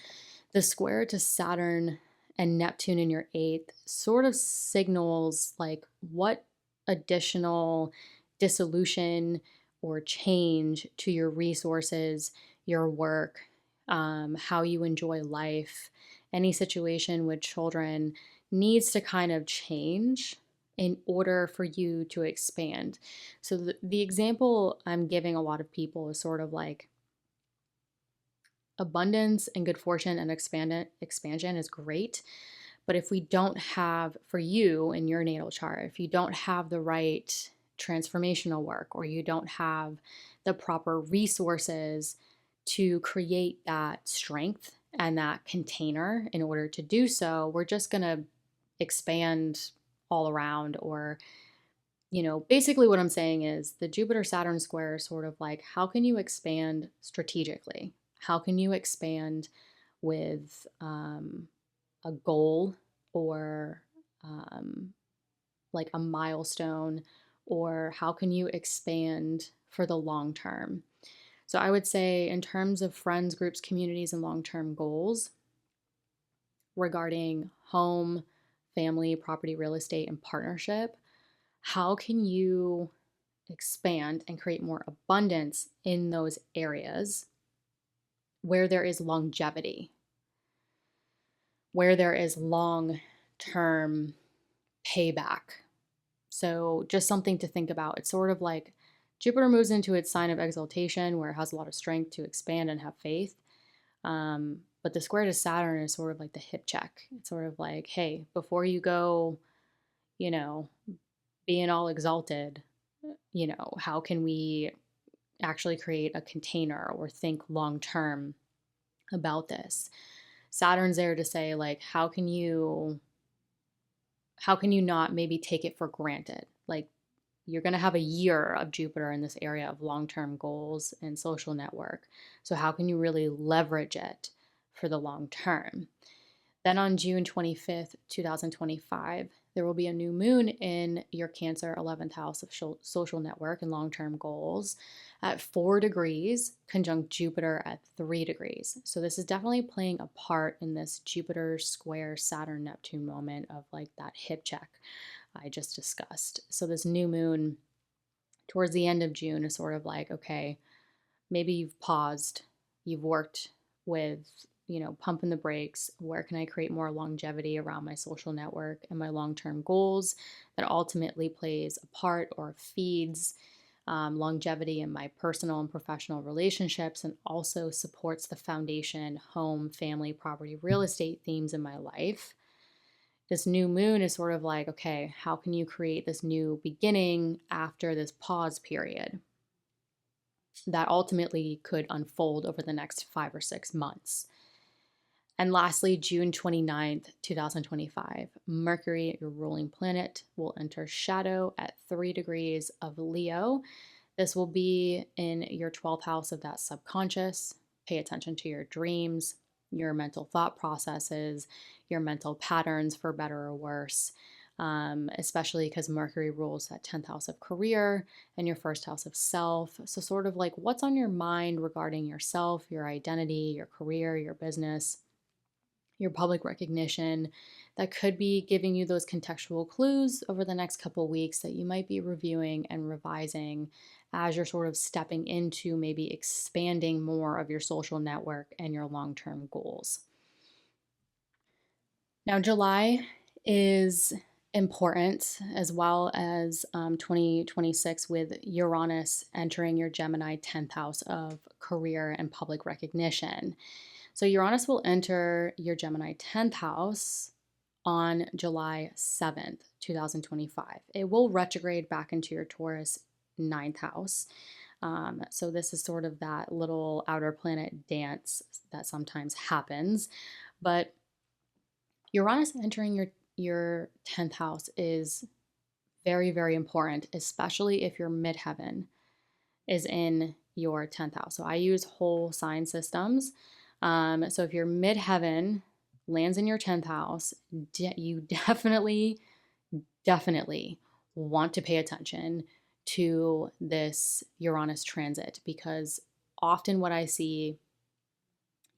the square to Saturn and Neptune in your eighth sort of signals like what additional dissolution or change to your resources, your work, how you enjoy life, any situation with children needs to kind of change in order for you to expand. So the example I'm giving a lot of people is sort of like abundance and good fortune and expansion is great. But if we don't have, for you in your natal chart, if you don't have the right transformational work or you don't have the proper resources to create that strength and that container in order to do so, we're just going to expand all around. Or, basically what I'm saying is the Jupiter Saturn square is sort of like, how can you expand strategically? How can you expand with a goal or like a milestone, or how can you expand for the long term? So I would say in terms of friends, groups, communities, and long-term goals regarding home, family, property, real estate, and partnership, how can you expand and create more abundance in those areas where there is longevity, where there is long-term payback? So just something to think about. It's sort of like Jupiter moves into its sign of exaltation where it has a lot of strength to expand and have faith. But the square to Saturn is sort of like the hip check. It's sort of like, hey, before you go, being all exalted, how can we actually create a container or think long term about this? Saturn's there to say, like, how can you not maybe take it for granted? Like, you're going to have a year of Jupiter in this area of long-term goals and social network. So how can you really leverage it for the long term? Then on June 25th, 2025, there will be a new moon in your Cancer 11th house of social network and long-term goals at 4 degrees, conjunct Jupiter at 3 degrees. So this is definitely playing a part in this Jupiter square Saturn Neptune moment of like that hip check I just discussed. So this new moon towards the end of June is sort of like, okay, maybe you've paused, you've worked with, pumping the brakes. Where can I create more longevity around my social network and my long-term goals that ultimately plays a part or feeds longevity in my personal and professional relationships, and also supports the foundation, home, family, property, real estate themes in my life? This new moon is sort of like, okay, how can you create this new beginning after this pause period that ultimately could unfold over the next 5 or 6 months? And lastly, June 29th, 2025, Mercury, your ruling planet, will enter shadow at 3 degrees of Leo. This will be in your 12th house of that subconscious. Pay attention to your dreams, your mental thought processes, your mental patterns, for better or worse, especially because Mercury rules that 10th house of career and your first house of self. So sort of like what's on your mind regarding yourself, your identity, your career, your business, your public recognition, that could be giving you those contextual clues over the next couple of weeks that you might be reviewing and revising as you're sort of stepping into maybe expanding more of your social network and your long-term goals. Now, July is important, as well as 2026, with Uranus entering your Gemini 10th house of career and public recognition. So Uranus will enter your Gemini 10th house on July 7th, 2025. It will retrograde back into your Taurus 9th house. So this is sort of that little outer planet dance that sometimes happens. But Uranus entering your 10th house is very, very important, especially if your midheaven is in your 10th house. So I use whole sign systems. So if your midheaven lands in your 10th house, you definitely want to pay attention to this Uranus transit, because often what I see,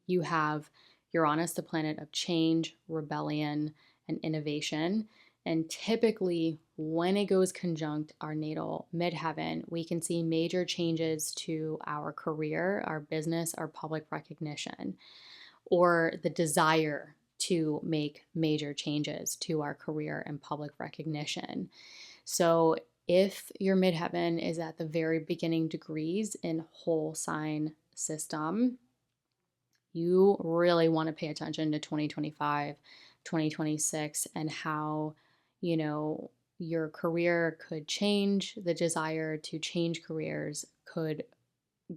you have Uranus, the planet of change, rebellion, and innovation. And typically, when it goes conjunct our natal midheaven, we can see major changes to our career, our business, our public recognition, or the desire to make major changes to our career and public recognition. So, if your midheaven is at the very beginning degrees in whole sign system, you really want to pay attention to 2025, 2026, and how, your career could change. The desire to change careers could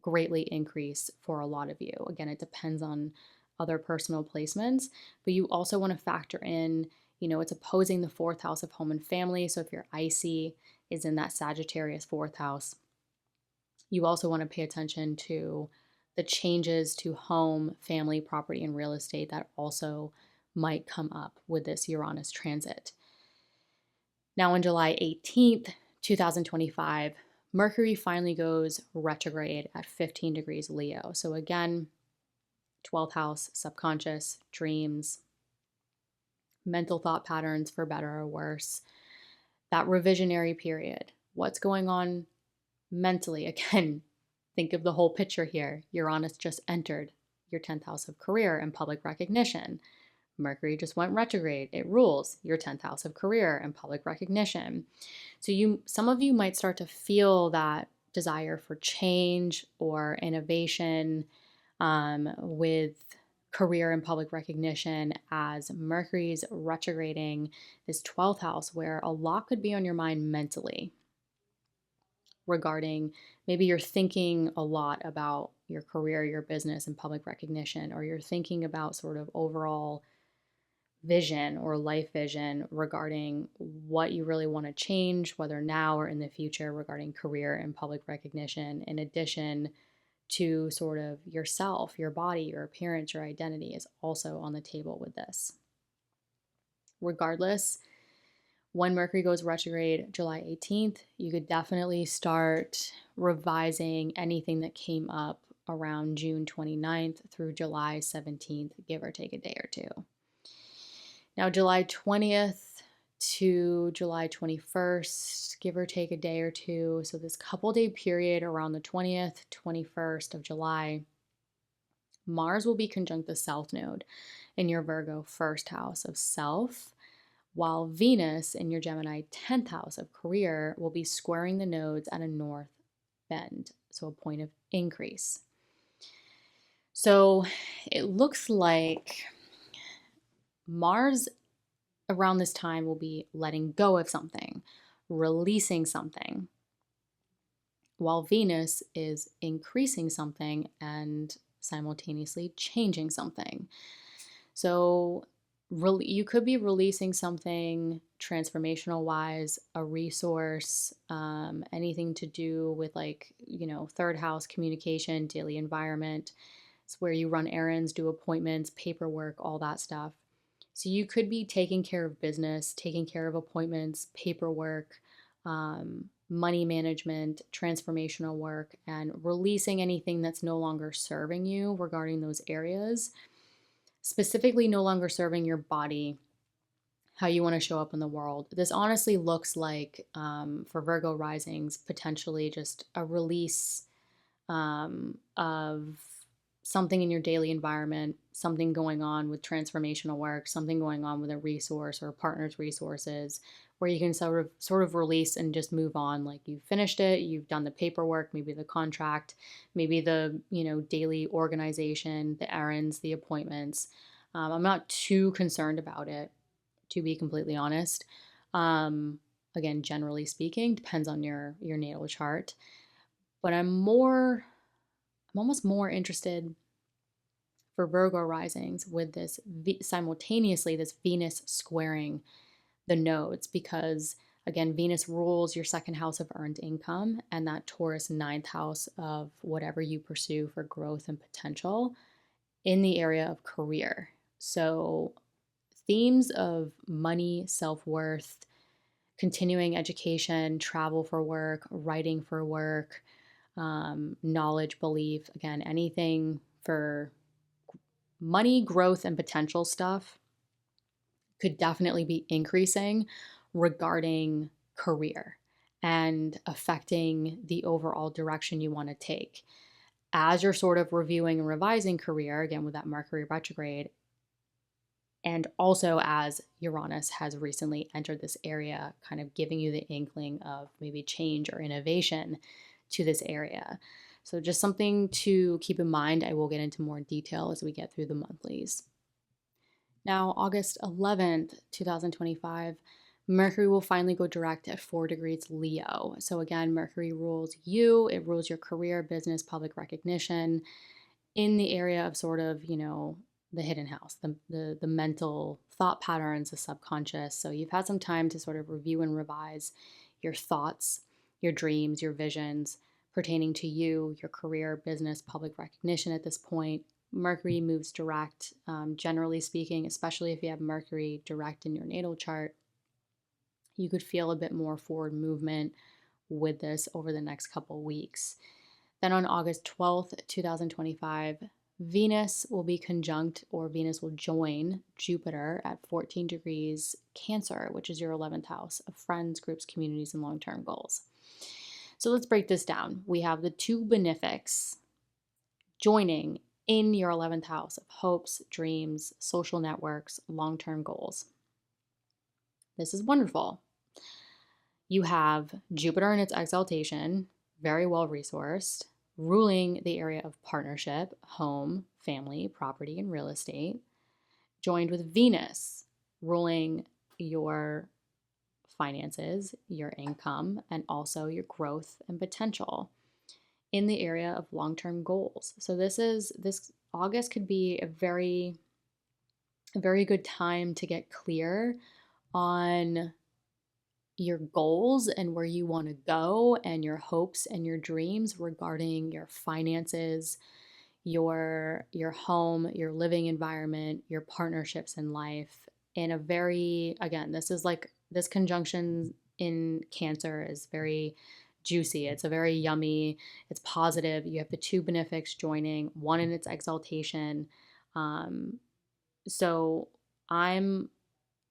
greatly increase for a lot of you. Again, it depends on other personal placements, but you also want to factor in, it's opposing the fourth house of home and family. So if your IC is in that Sagittarius fourth house, you also want to pay attention to the changes to home, family, property, and real estate that also might come up with this Uranus transit. Now, on July 18th, 2025, Mercury finally goes retrograde at 15 degrees Leo. So again, 12th house, subconscious, dreams, mental thought patterns for better or worse. That revisionary period. What's going on mentally? Again, think of the whole picture here. Uranus just entered your 10th house of career and public recognition. Mercury just went retrograde. It rules your 10th house of career and public recognition. So some of you might start to feel that desire for change or innovation with career and public recognition as Mercury's retrograding this 12th house, where a lot could be on your mind mentally regarding maybe you're thinking a lot about your career, your business, and public recognition, or you're thinking about sort of overall vision or life vision regarding what you really want to change, whether now or in the future, regarding career and public recognition, in addition to sort of yourself, your body, your appearance, your identity is also on the table with this. Regardless, when Mercury goes retrograde July 18th, you could definitely start revising anything that came up around June 29th through July 17th, give or take a day or two. Now, July 20th to July 21st, give or take a day or two. So this couple day period around the 20th, 21st of July, Mars will be conjunct the South Node in your Virgo first house of self, while Venus in your Gemini 10th house of career will be squaring the nodes at a north bend, so a point of increase. So it looks like Mars around this time will be letting go of something, releasing something, while Venus is increasing something and simultaneously changing something. So you could be releasing something transformational wise, a resource, anything to do with third house communication, daily environment. It's where you run errands, do appointments, paperwork, all that stuff. So you could be taking care of business, taking care of appointments, paperwork, money management, transformational work, and releasing anything that's no longer serving you regarding those areas, specifically no longer serving your body, how you want to show up in the world. This honestly looks like, for Virgo risings, potentially just a release of something in your daily environment, something going on with transformational work, something going on with a resource or a partner's resources, where you can sort of release and just move on. Like you've finished it, you've done the paperwork, maybe the contract, maybe the daily organization, the errands, the appointments. I'm not too concerned about it, to be completely honest. Again, generally speaking, depends on your natal chart, but I'm almost more interested for Virgo risings with this simultaneously this Venus squaring the nodes, because again, Venus rules your second house of earned income and that Taurus ninth house of whatever you pursue for growth and potential in the area of career. So themes of money, self-worth, continuing education, travel for work, writing for work, knowledge, belief, again, anything for money, growth, and potential stuff could definitely be increasing regarding career and affecting the overall direction you want to take. As you're sort of reviewing and revising career, again, with that Mercury retrograde, and also as Uranus has recently entered this area, kind of giving you the inkling of maybe change or innovation to this area. So just something to keep in mind. I will get into more detail as we get through the monthlies. Now, August 11th, 2025, Mercury will finally go direct at 4 degrees Leo. So again, Mercury rules you, it rules your career, business, public recognition in the area of sort of, the hidden house, the mental thought patterns, the subconscious. So you've had some time to sort of review and revise your thoughts, your dreams, your visions pertaining to you, your career, business, public recognition at this point. Mercury moves direct, generally speaking, especially if you have Mercury direct in your natal chart. You could feel a bit more forward movement with this over the next couple weeks. Then on August 12th, 2025, Venus will be conjunct, or Venus will join Jupiter at 14 degrees Cancer, which is your 11th house of friends, groups, communities, and long-term goals. So let's break this down. We have the two benefics joining in your 11th house of hopes, dreams, social networks, long-term goals. This is wonderful. You have Jupiter in its exaltation, very well resourced, ruling the area of partnership, home, family, property, and real estate, joined with Venus, ruling your finances, your income, and also your growth and potential in the area of long-term goals. So this August could be a very good time to get clear on your goals and where you want to go, and your hopes and your dreams regarding your finances, your home, your living environment, your partnerships in life. In a very, again, this conjunction in Cancer is very juicy. It's a very yummy, it's positive. You have the two benefics joining, one in its exaltation. So I'm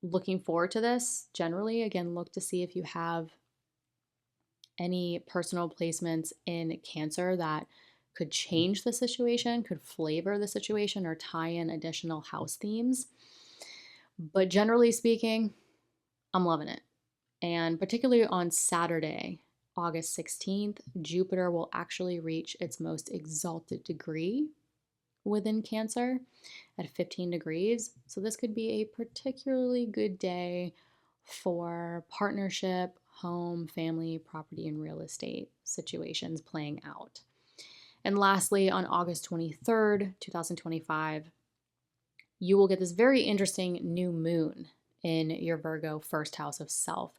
looking forward to this. Generally, again, look to see if you have any personal placements in Cancer that could change the situation, could flavor the situation, or tie in additional house themes. But generally speaking, I'm loving it. And particularly on Saturday, August 16th, Jupiter will actually reach its most exalted degree within Cancer at 15 degrees. So this could be a particularly good day for partnership, home, family, property, and real estate situations playing out. And lastly, on August 23rd, 2025, you will get this very interesting new moon in your Virgo first house of self.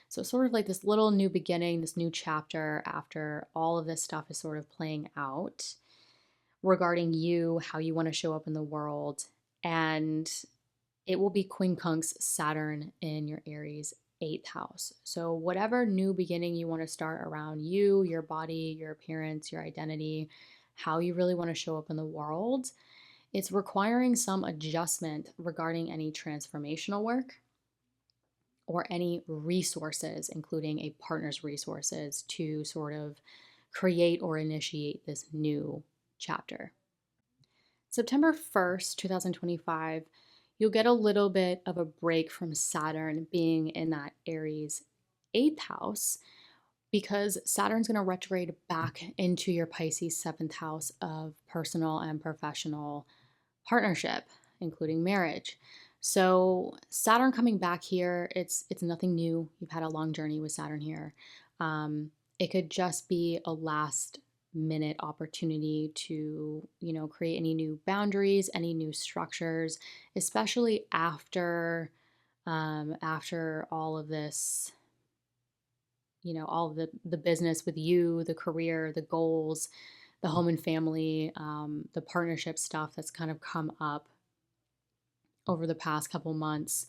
So sort of like this little new beginning, this new chapter after all of this stuff is sort of playing out regarding you, how you want to show up in the world. And it will be quincunx Saturn in your Aries 8th house. So whatever new beginning you want to start around you, your body, your appearance, your identity, how you really want to show up in the world, it's requiring some adjustment regarding any transformational work or any resources, including a partner's resources, to sort of create or initiate this new chapter. September 1st, 2025, you'll get a little bit of a break from Saturn being in that Aries 8th house, because Saturn's going to retrograde back into your Pisces 7th house of personal and professional partnership, including marriage. So Saturn coming back here, it's nothing new. You've had a long journey with Saturn here. It could just be a last minute opportunity to, create any new boundaries, any new structures, especially after all of this, all of the business with you, the career, the goals, the home and family, the partnership stuff that's kind of come up over the past couple months.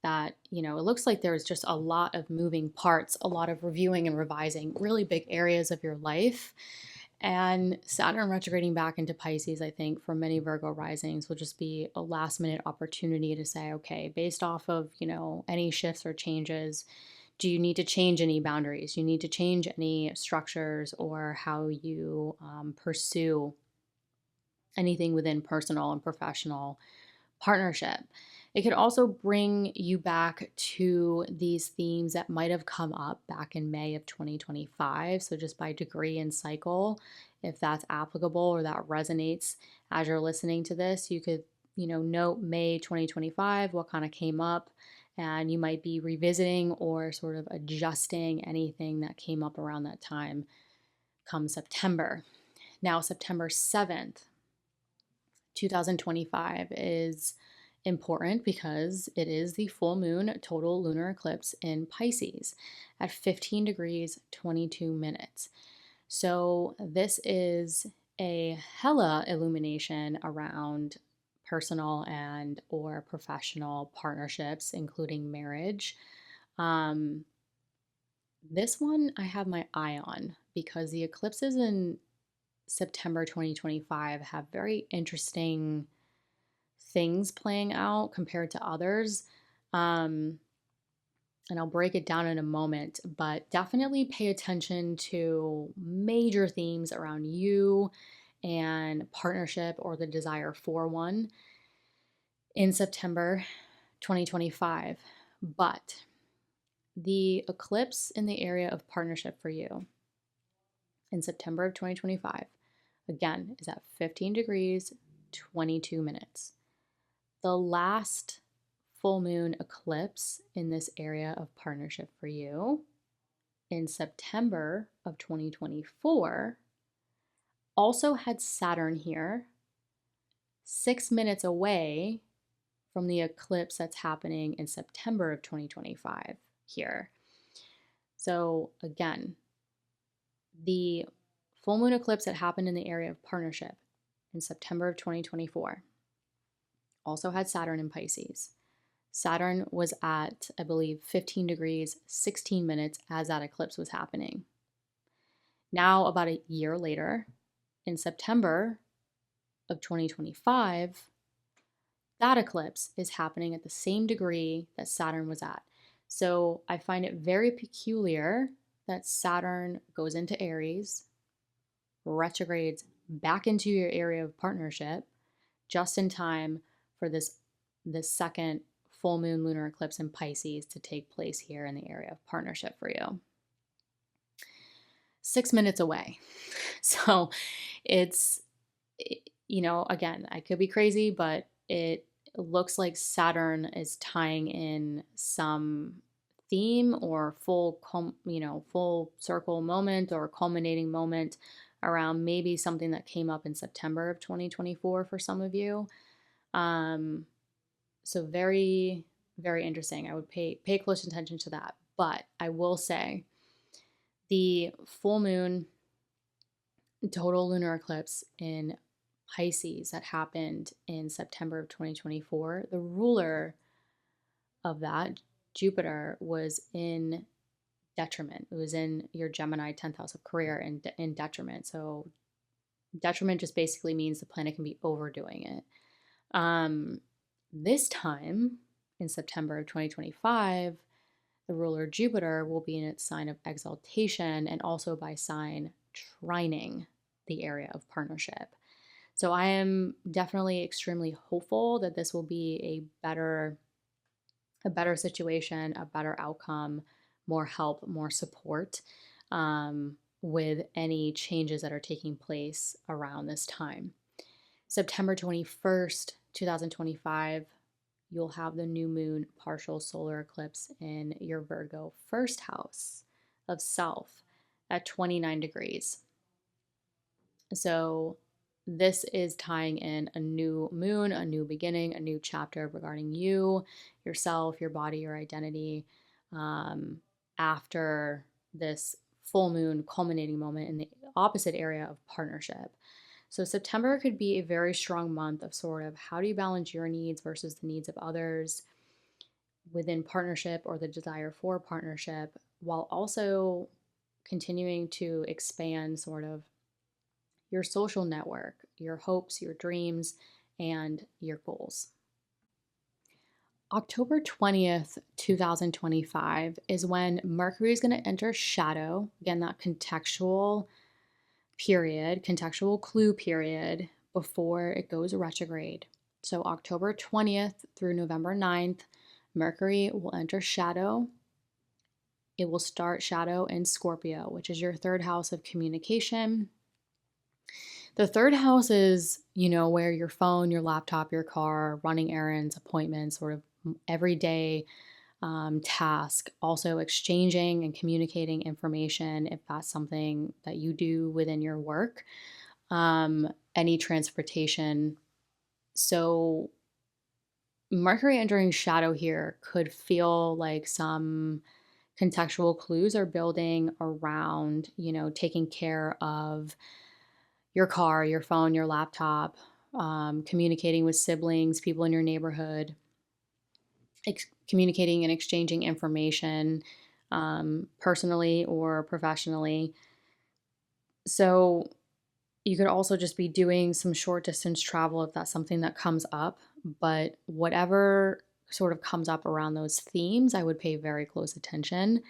that, it looks like there's just a lot of moving parts, a lot of reviewing and revising, really big areas of your life. And Saturn retrograding back into Pisces, I think, for many Virgo risings will just be a last minute opportunity to say, okay, based off of, any shifts or changes, do you need to change any boundaries? Do you need to change any structures or how you pursue anything within personal and professional partnership? It could also bring you back to these themes that might have come up back in May of 2025. So, just by degree and cycle, if that's applicable or that resonates as you're listening to this, you could, note May 2025, what kind of came up, and you might be revisiting or sort of adjusting anything that came up around that time come September. Now, September 7th, 2025 is important because it is the full moon total lunar eclipse in Pisces at 15 degrees 22 minutes. So this is a hella illumination around personal and or professional partnerships, including marriage. This one I have my eye on because the eclipses in September 2025 have very interesting things playing out compared to others. And I'll break it down in a moment, but definitely pay attention to major themes around you and partnership or the desire for one in September 2025. But the eclipse in the area of partnership for you in September of 2025, again, is at 15 degrees, 22 minutes. The last full moon eclipse in this area of partnership for you in September of 2024 also had Saturn here, 6 minutes away from the eclipse that's happening in September of 2025 here. So again, the full moon eclipse that happened in the area of partnership in September of 2024 also had Saturn in Pisces. Saturn was at, I believe, 15 degrees, 16 minutes as that eclipse was happening. Now, about a year later, in September of 2025, that eclipse is happening at the same degree that Saturn was at. So I find it very peculiar that Saturn goes into Aries, retrogrades back into your area of partnership just in time for this second full moon lunar eclipse in Pisces to take place here in the area of partnership for you. 6 minutes away. So it's, again, I could be crazy, but it looks like Saturn is tying in some theme or full circle moment or culminating moment around maybe something that came up in September of 2024 for some of you. So very, very interesting. I would pay close attention to that. But I will say the full moon total lunar eclipse in Pisces that happened in September of 2024, the ruler of that, Jupiter, was in detriment. It was in your Gemini 10th house of career in detriment. So detriment just basically means the planet can be overdoing it. This time in September of 2025, the ruler Jupiter will be in its sign of exaltation and also by sign trining the area of partnership. So I am definitely extremely hopeful that this will be a better situation, a better outcome, more help, more support with any changes that are taking place around this time. September 21st, 2025, you'll have the new moon partial solar eclipse in your Virgo first house of self at 29 degrees. So this is tying in a new moon, a new beginning, a new chapter regarding you, yourself, your body, your identity, after this full moon culminating moment in the opposite area of partnership. So September could be a very strong month of sort of how do you balance your needs versus the needs of others. within partnership or the desire for partnership, while also continuing to expand sort of your social network, your hopes, your dreams, and your goals. October 20th, 2025 is when Mercury is going to enter shadow. Again, that contextual period, contextual clue period before it goes retrograde. So October 20th through November 9th, Mercury will enter shadow. It will start shadow in Scorpio, which is your third house of communication. The third house is, where your phone, your laptop, your car, running errands, appointments, sort of everyday task. Also, exchanging and communicating information if that's something that you do within your work. Any transportation. So, Mercury entering shadow here could feel like some contextual clues are building around, taking care of your car, your phone, your laptop, communicating with siblings, people in your neighborhood, communicating and exchanging information personally or professionally. So you could also just be doing some short distance travel if that's something that comes up. But whatever sort of comes up around those themes, I would pay very close attention.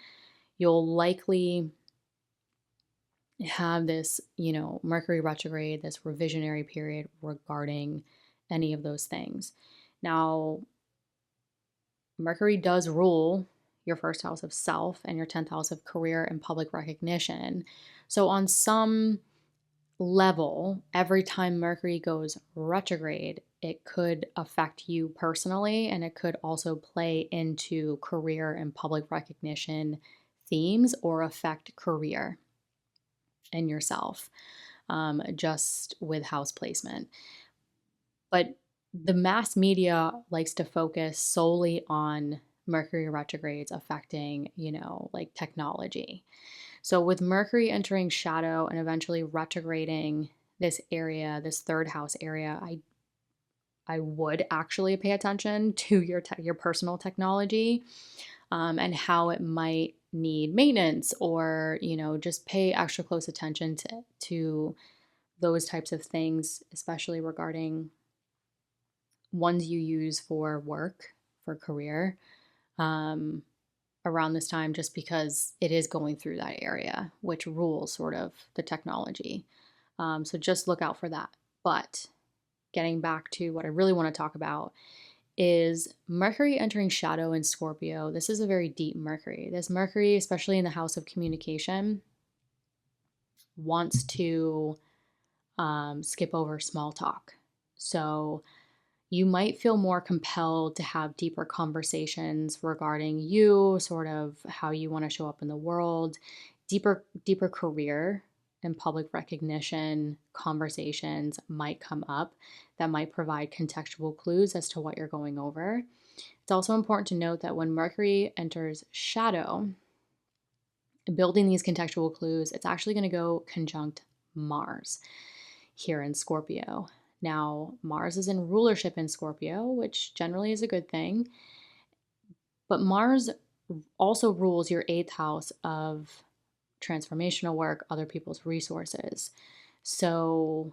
You'll likely have this, Mercury retrograde, this revisionary period regarding any of those things. Now, Mercury does rule your first house of self and your 10th house of career and public recognition. So, on some level, every time Mercury goes retrograde, it could affect you personally, and it could also play into career and public recognition themes or affect career and yourself, just with house placement. But the mass media likes to focus solely on Mercury retrogrades affecting, like technology. So with Mercury entering shadow and eventually retrograding this area, this third house area, I would actually pay attention to your personal technology, and how it might need maintenance, or just pay extra close attention to those types of things, especially regarding ones you use for work, for career, around this time, just because it is going through that area, which rules sort of the technology. So just look out for that. But getting back to what I really want to talk about is Mercury entering shadow in Scorpio. This is a very deep Mercury. This Mercury, especially in the house of communication, wants to skip over small talk. So you might feel more compelled to have deeper conversations regarding you, sort of how you want to show up in the world, deeper career and public recognition conversations might come up that might provide contextual clues as to what you're going over. It's also important to note that when Mercury enters shadow, building these contextual clues, it's actually going to go conjunct Mars here in Scorpio. Now, Mars is in rulership in Scorpio, which generally is a good thing. But Mars also rules your eighth house of transformational work, other people's resources. So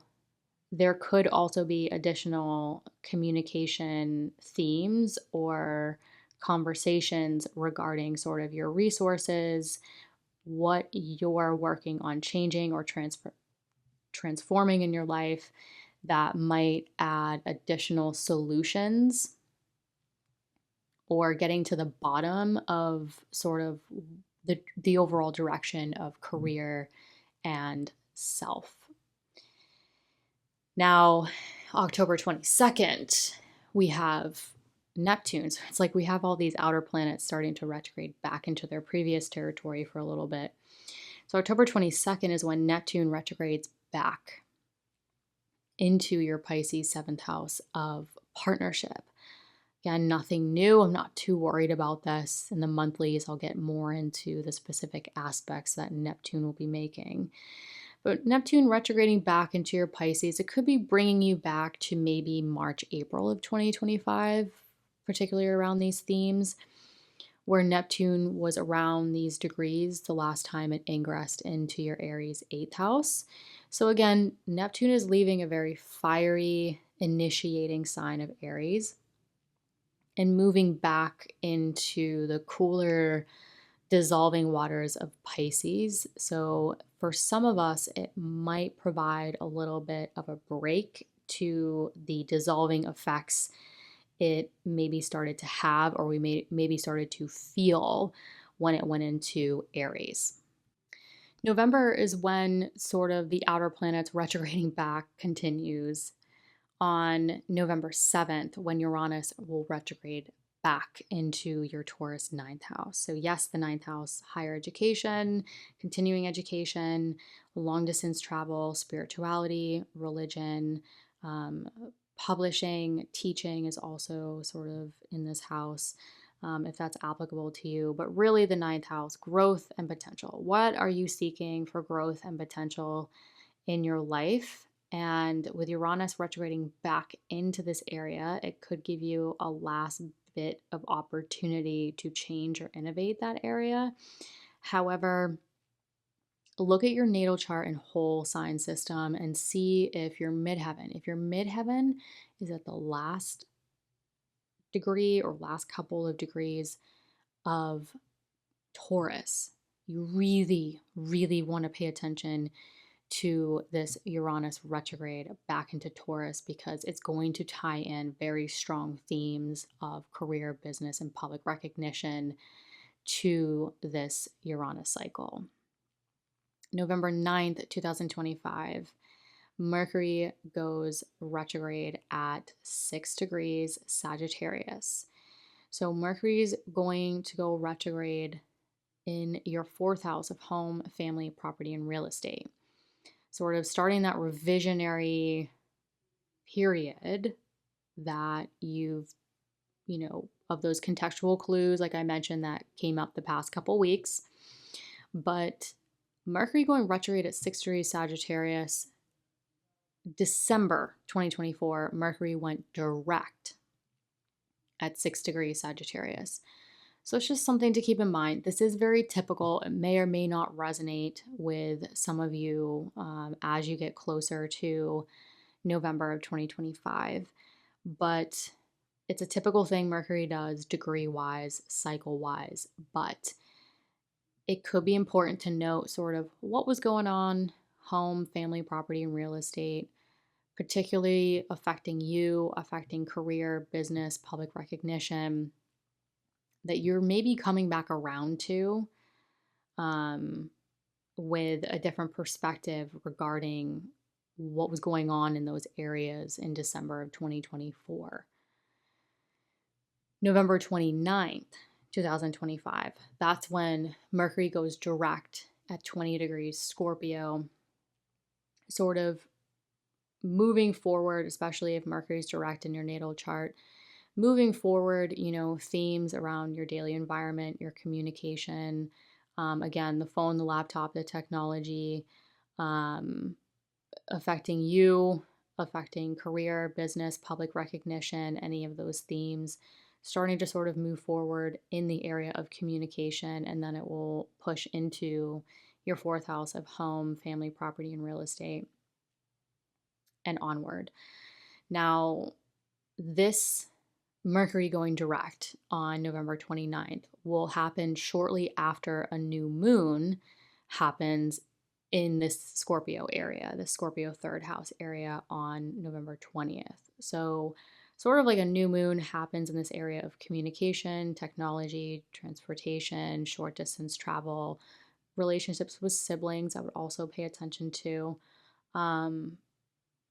there could also be additional communication themes or conversations regarding sort of your resources, what you're working on changing or transforming in your life, that might add additional solutions or getting to the bottom of sort of the overall direction of career and self. Now, October 22nd, we have Neptune. So it's like we have all these outer planets starting to retrograde back into their previous territory for a little bit. So October 22nd is when Neptune retrogrades back into your Pisces 7th house of partnership. Again, nothing new. I'm not too worried about this. In the monthlies, I'll get more into the specific aspects that Neptune will be making. But Neptune retrograding back into your Pisces, it could be bringing you back to maybe March, April of 2025 particularly around these themes, where Neptune was around these degrees the last time it ingressed into your Aries 8th house. So again, Neptune is leaving a very fiery, initiating sign of Aries and moving back into the cooler, dissolving waters of Pisces. So for some of us, it might provide a little bit of a break to the dissolving effects it maybe started to have, or we maybe started to feel when it went into Aries. November is when sort of the outer planets retrograding back continues on November 7th, when Uranus will retrograde back into your Taurus ninth house. So, yes, the ninth house, higher education, continuing education, long distance travel, spirituality, religion, um, publishing, teaching is also sort of in this house. If that's applicable to you, but really the ninth house, growth and potential. What are you seeking for growth and potential in your life? And with Uranus retrograding back into this area, it could give you a last bit of opportunity to change or innovate that area. However, look at your natal chart and whole sign system and see if your midheaven, is at the last degree or last couple of degrees of Taurus. You really, really want to pay attention to this Uranus retrograde back into Taurus, because it's going to tie in very strong themes of career, business, and public recognition to this Uranus cycle. November 9th, 2025, Mercury goes retrograde at 6 degrees Sagittarius. So Mercury's going to go retrograde in your 4th house of home, family, property, and real estate, sort of starting that revisionary period that of those contextual clues, like I mentioned, that came up the past couple weeks. But Mercury going retrograde at 6 degrees Sagittarius, December 2024, Mercury went direct at 6 degrees Sagittarius. So it's just something to keep in mind. This is very typical. It may or may not resonate with some of you as you get closer to November of 2025. But it's a typical thing Mercury does degree-wise, cycle-wise. But it could be important to note sort of what was going on, home, family, property, and real estate, particularly affecting you, affecting career, business, public recognition, that you're maybe coming back around to with a different perspective regarding what was going on in those areas in December of 2024. November 29th, 2025, that's when Mercury goes direct at 20 degrees Scorpio, sort of moving forward, especially if Mercury's direct in your natal chart. Moving forward, themes around your daily environment, your communication, again, the phone, the laptop, the technology, affecting you, affecting career, business, public recognition, any of those themes, starting to sort of move forward in the area of communication, and then it will push into your 4th house of home, family, property, and real estate, and onward. Now, this Mercury going direct on November 29th will happen shortly after a new moon happens in this Scorpio area, the Scorpio 3rd house area on November 20th. So sort of like a new moon happens in this area of communication, technology, transportation, short distance travel, relationships with siblings I would also pay attention to.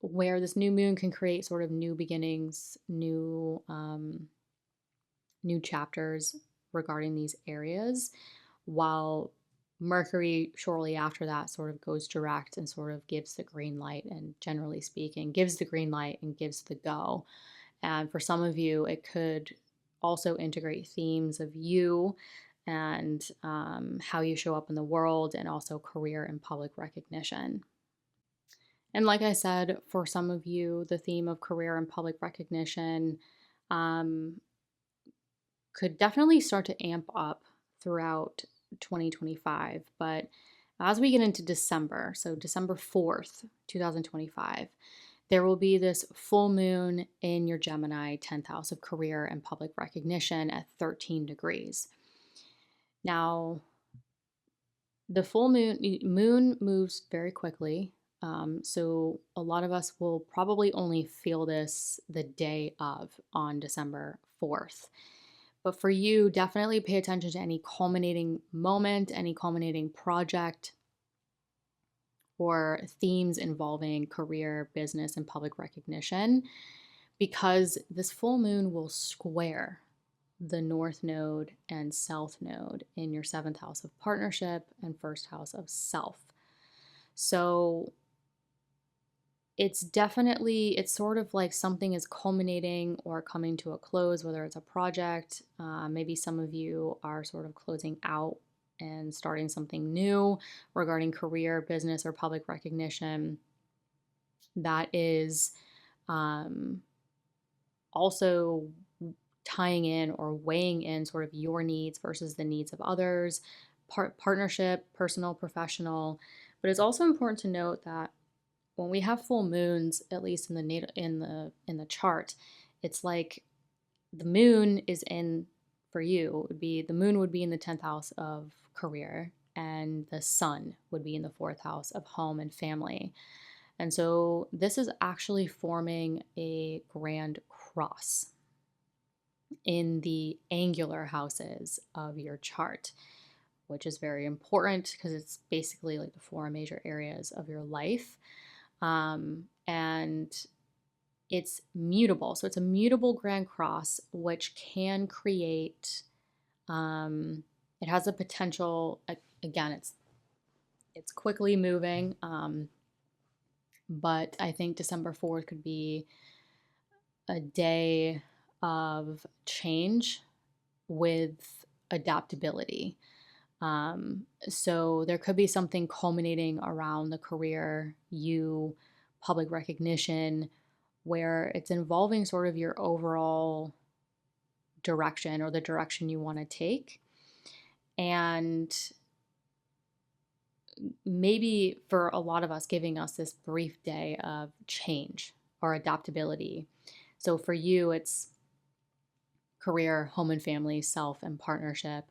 Where this new moon can create sort of new beginnings, new chapters regarding these areas, while Mercury shortly after that sort of goes direct and sort of gives the green light, and generally speaking, gives the green light and gives the go. And for some of you, it could also integrate themes of you and how you show up in the world, and also career and public recognition. And like I said, for some of you, the theme of career and public recognition could definitely start to amp up throughout 2025. But as we get into December, so December 4th, 2025, there will be this full moon in your Gemini 10th house of career and public recognition at 13 degrees. Now, the full moon moves very quickly. So a lot of us will probably only feel this the day of on December 4th. But for you, definitely pay attention to any culminating moment, any culminating project, or themes involving career, business, and public recognition, because this full moon will square the North Node and South Node in your seventh house of partnership and first house of self. So it's sort of like something is culminating or coming to a close, whether it's a project. Maybe some of you are sort of closing out and starting something new regarding career, business, or public recognition. That is also tying in or weighing in sort of your needs versus the needs of others, partnership, personal, professional. But it's also important to note that when we have full moons, at least in the chart, it's like the moon is in, for you, the moon would be in the 10th house of career, and the sun would be in the 4th house of home and family. And so this is actually forming a grand cross in the angular houses of your chart, which is very important because it's basically like the four major areas of your life. And it's mutable. So it's a mutable grand cross, which can create, it has a potential, again, it's quickly moving, but I think December 4th could be a day of change with adaptability. So there could be something culminating around the career, public recognition, where it's involving sort of your overall direction or the direction you want to take. And maybe for a lot of us, giving us this brief day of change or adaptability. So for you, it's career, home and family, self, and partnership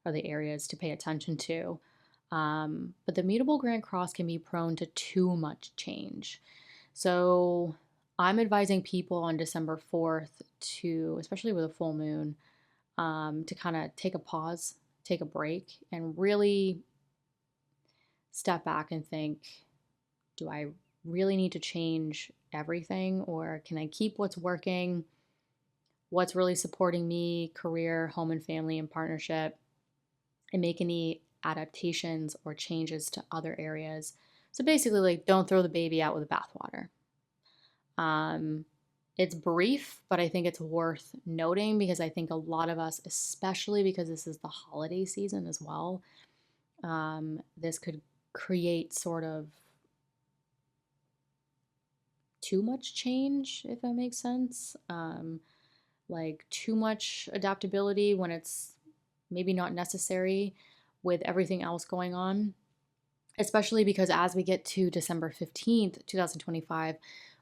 are the areas to pay attention to. But the mutable grand cross can be prone to too much change. So I'm advising people on December 4th to, especially with a full moon, to kind of take a pause, take a break, and really step back and think, do I really need to change everything, or can I keep what's working, what's really supporting me, career, home and family, and partnership, and make any adaptations or changes to other areas. So basically, like, don't throw the baby out with the bathwater. It's brief, but I think it's worth noting because I think a lot of us, especially because this is the holiday season as well, this could create sort of too much change, if that makes sense. Like too much adaptability when it's maybe not necessary with everything else going on, especially because as we get to December 15th, 2025,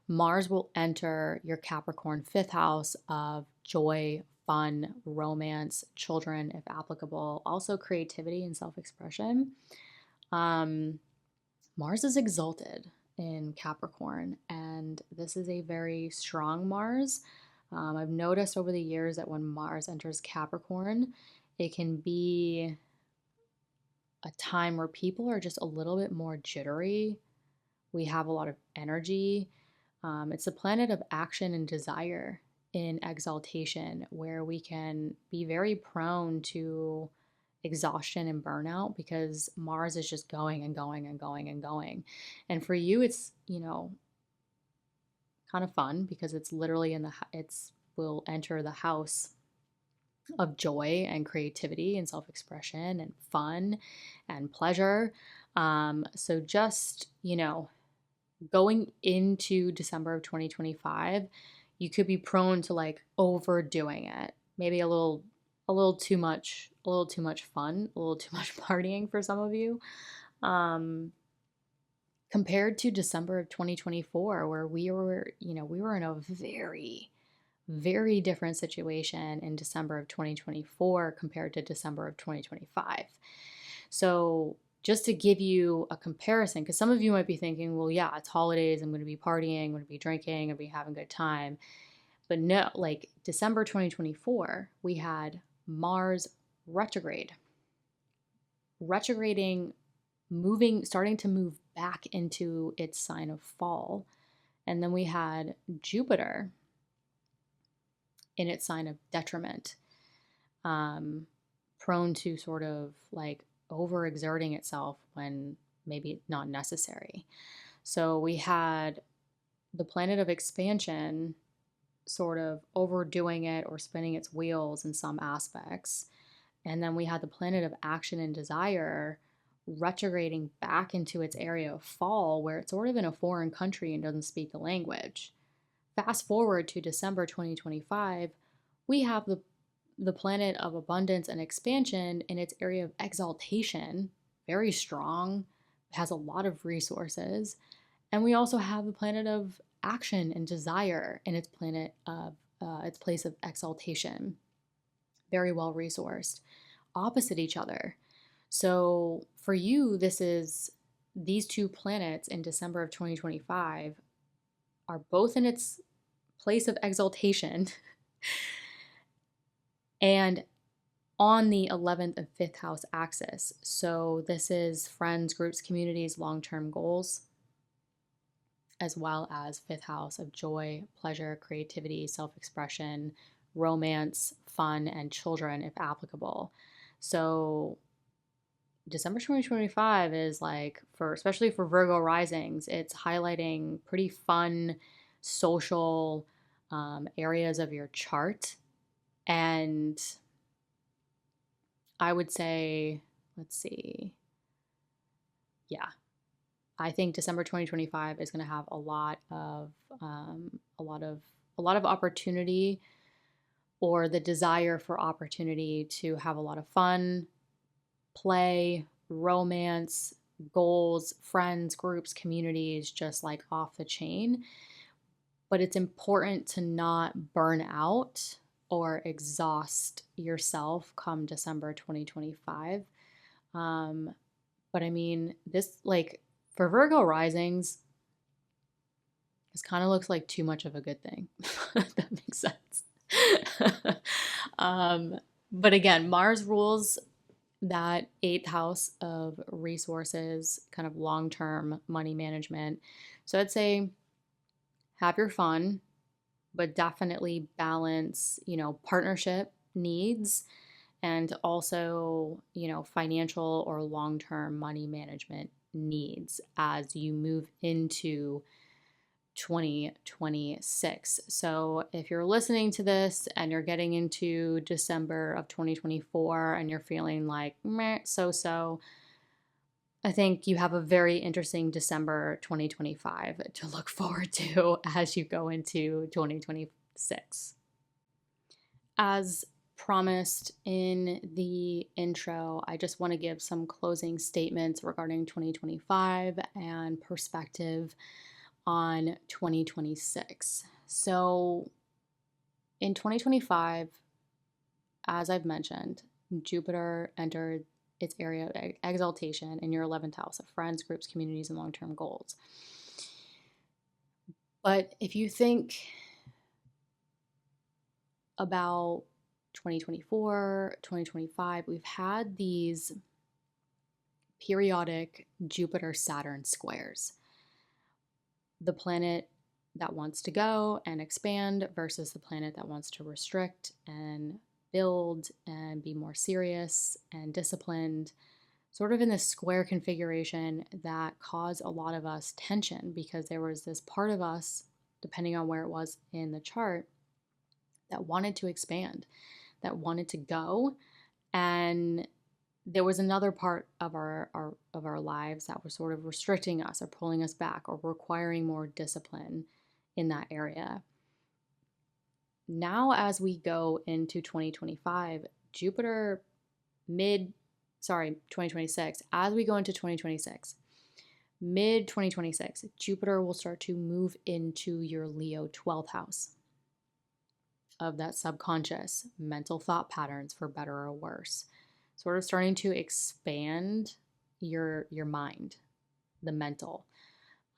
Mars will enter your Capricorn 5th house of joy, fun, romance, children, if applicable, also creativity and self-expression. Mars is exalted in Capricorn, and this is a very strong Mars. I've noticed over the years that when Mars enters Capricorn, it can be a time where people are just a little bit more jittery. We have a lot of energy. It's the planet of action and desire in exaltation, where we can be very prone to exhaustion and burnout because Mars is just going and going and going and going. And for you, it's, kind of fun because it's literally will enter the house of joy and creativity and self-expression and fun and pleasure. So just, going into December of 2025, you could be prone to like overdoing it, maybe a little a little too much fun, a little too much partying for some of you. Compared to December of 2024, where we were in a very, very different situation in December of 2024 compared to December of 2025. So, just to give you a comparison, because some of you might be thinking, well, yeah, it's holidays, I'm going to be partying, I'm going to be drinking, I'm going to be having a good time. But no, like December 2024, we had Mars retrograde, retrograding, starting to move back into its sign of fall. And then we had Jupiter in its sign of detriment, prone to sort of like overexerting itself when maybe not necessary. So we had the planet of expansion sort of overdoing it or spinning its wheels in some aspects. And then we had the planet of action and desire retrograding back into its area of fall, where it's sort of in a foreign country and doesn't speak the language. Fast forward to December 2025, we have the planet of abundance and expansion in its area of exaltation, very strong, has a lot of resources. And we also have the planet of action and desire in its planet of its place of exaltation, very well resourced, opposite each other. So for you, these two planets in December of 2025 are both in its place of exaltation and on the 11th and 5th house axis. So this is friends, groups, communities, long-term goals, as well as 5th house of joy, pleasure, creativity, self-expression, romance, fun, and children if applicable. So December 2025 is like, especially for Virgo risings, it's highlighting pretty fun social areas of your chart. And I would say, let's see. Yeah, I think December 2025 is going to have a lot of opportunity, or the desire for opportunity to have a lot of fun, play, romance, goals, friends, groups, communities, just like off the chain. But it's important to not burn out or exhaust yourself come December 2025. But I mean, this, like, for Virgo risings, this kind of looks like too much of a good thing. If that makes sense. But again, Mars rules that 8th house of resources, kind of long-term money management. So I'd say have your fun, but definitely balance, partnership needs and also, financial or long-term money management needs as you move into 2026. So if you're listening to this and you're getting into December of 2024 and you're feeling like meh, so, I think you have a very interesting December 2025 to look forward to as you go into 2026. As promised in the intro, I just want to give some closing statements regarding 2025 and perspective on 2026. So in 2025, as I've mentioned, Jupiter entered its area of exaltation in your 11th house of friends, groups, communities, and long-term goals. But if you think about 2024, 2025, we've had these periodic Jupiter-Saturn squares. The planet that wants to go and expand versus the planet that wants to restrict and build and be more serious and disciplined, sort of in this square configuration that caused a lot of us tension, because there was this part of us, depending on where it was in the chart, that wanted to expand, that wanted to go, and there was another part of our lives that was sort of restricting us or pulling us back or requiring more discipline in that area. Now, as we go into 2025, Jupiter 2026, as we go into 2026, mid 2026, Jupiter will start to move into your Leo 12th house of that subconscious mental thought patterns, for better or worse, sort of starting to expand your mind, the mental.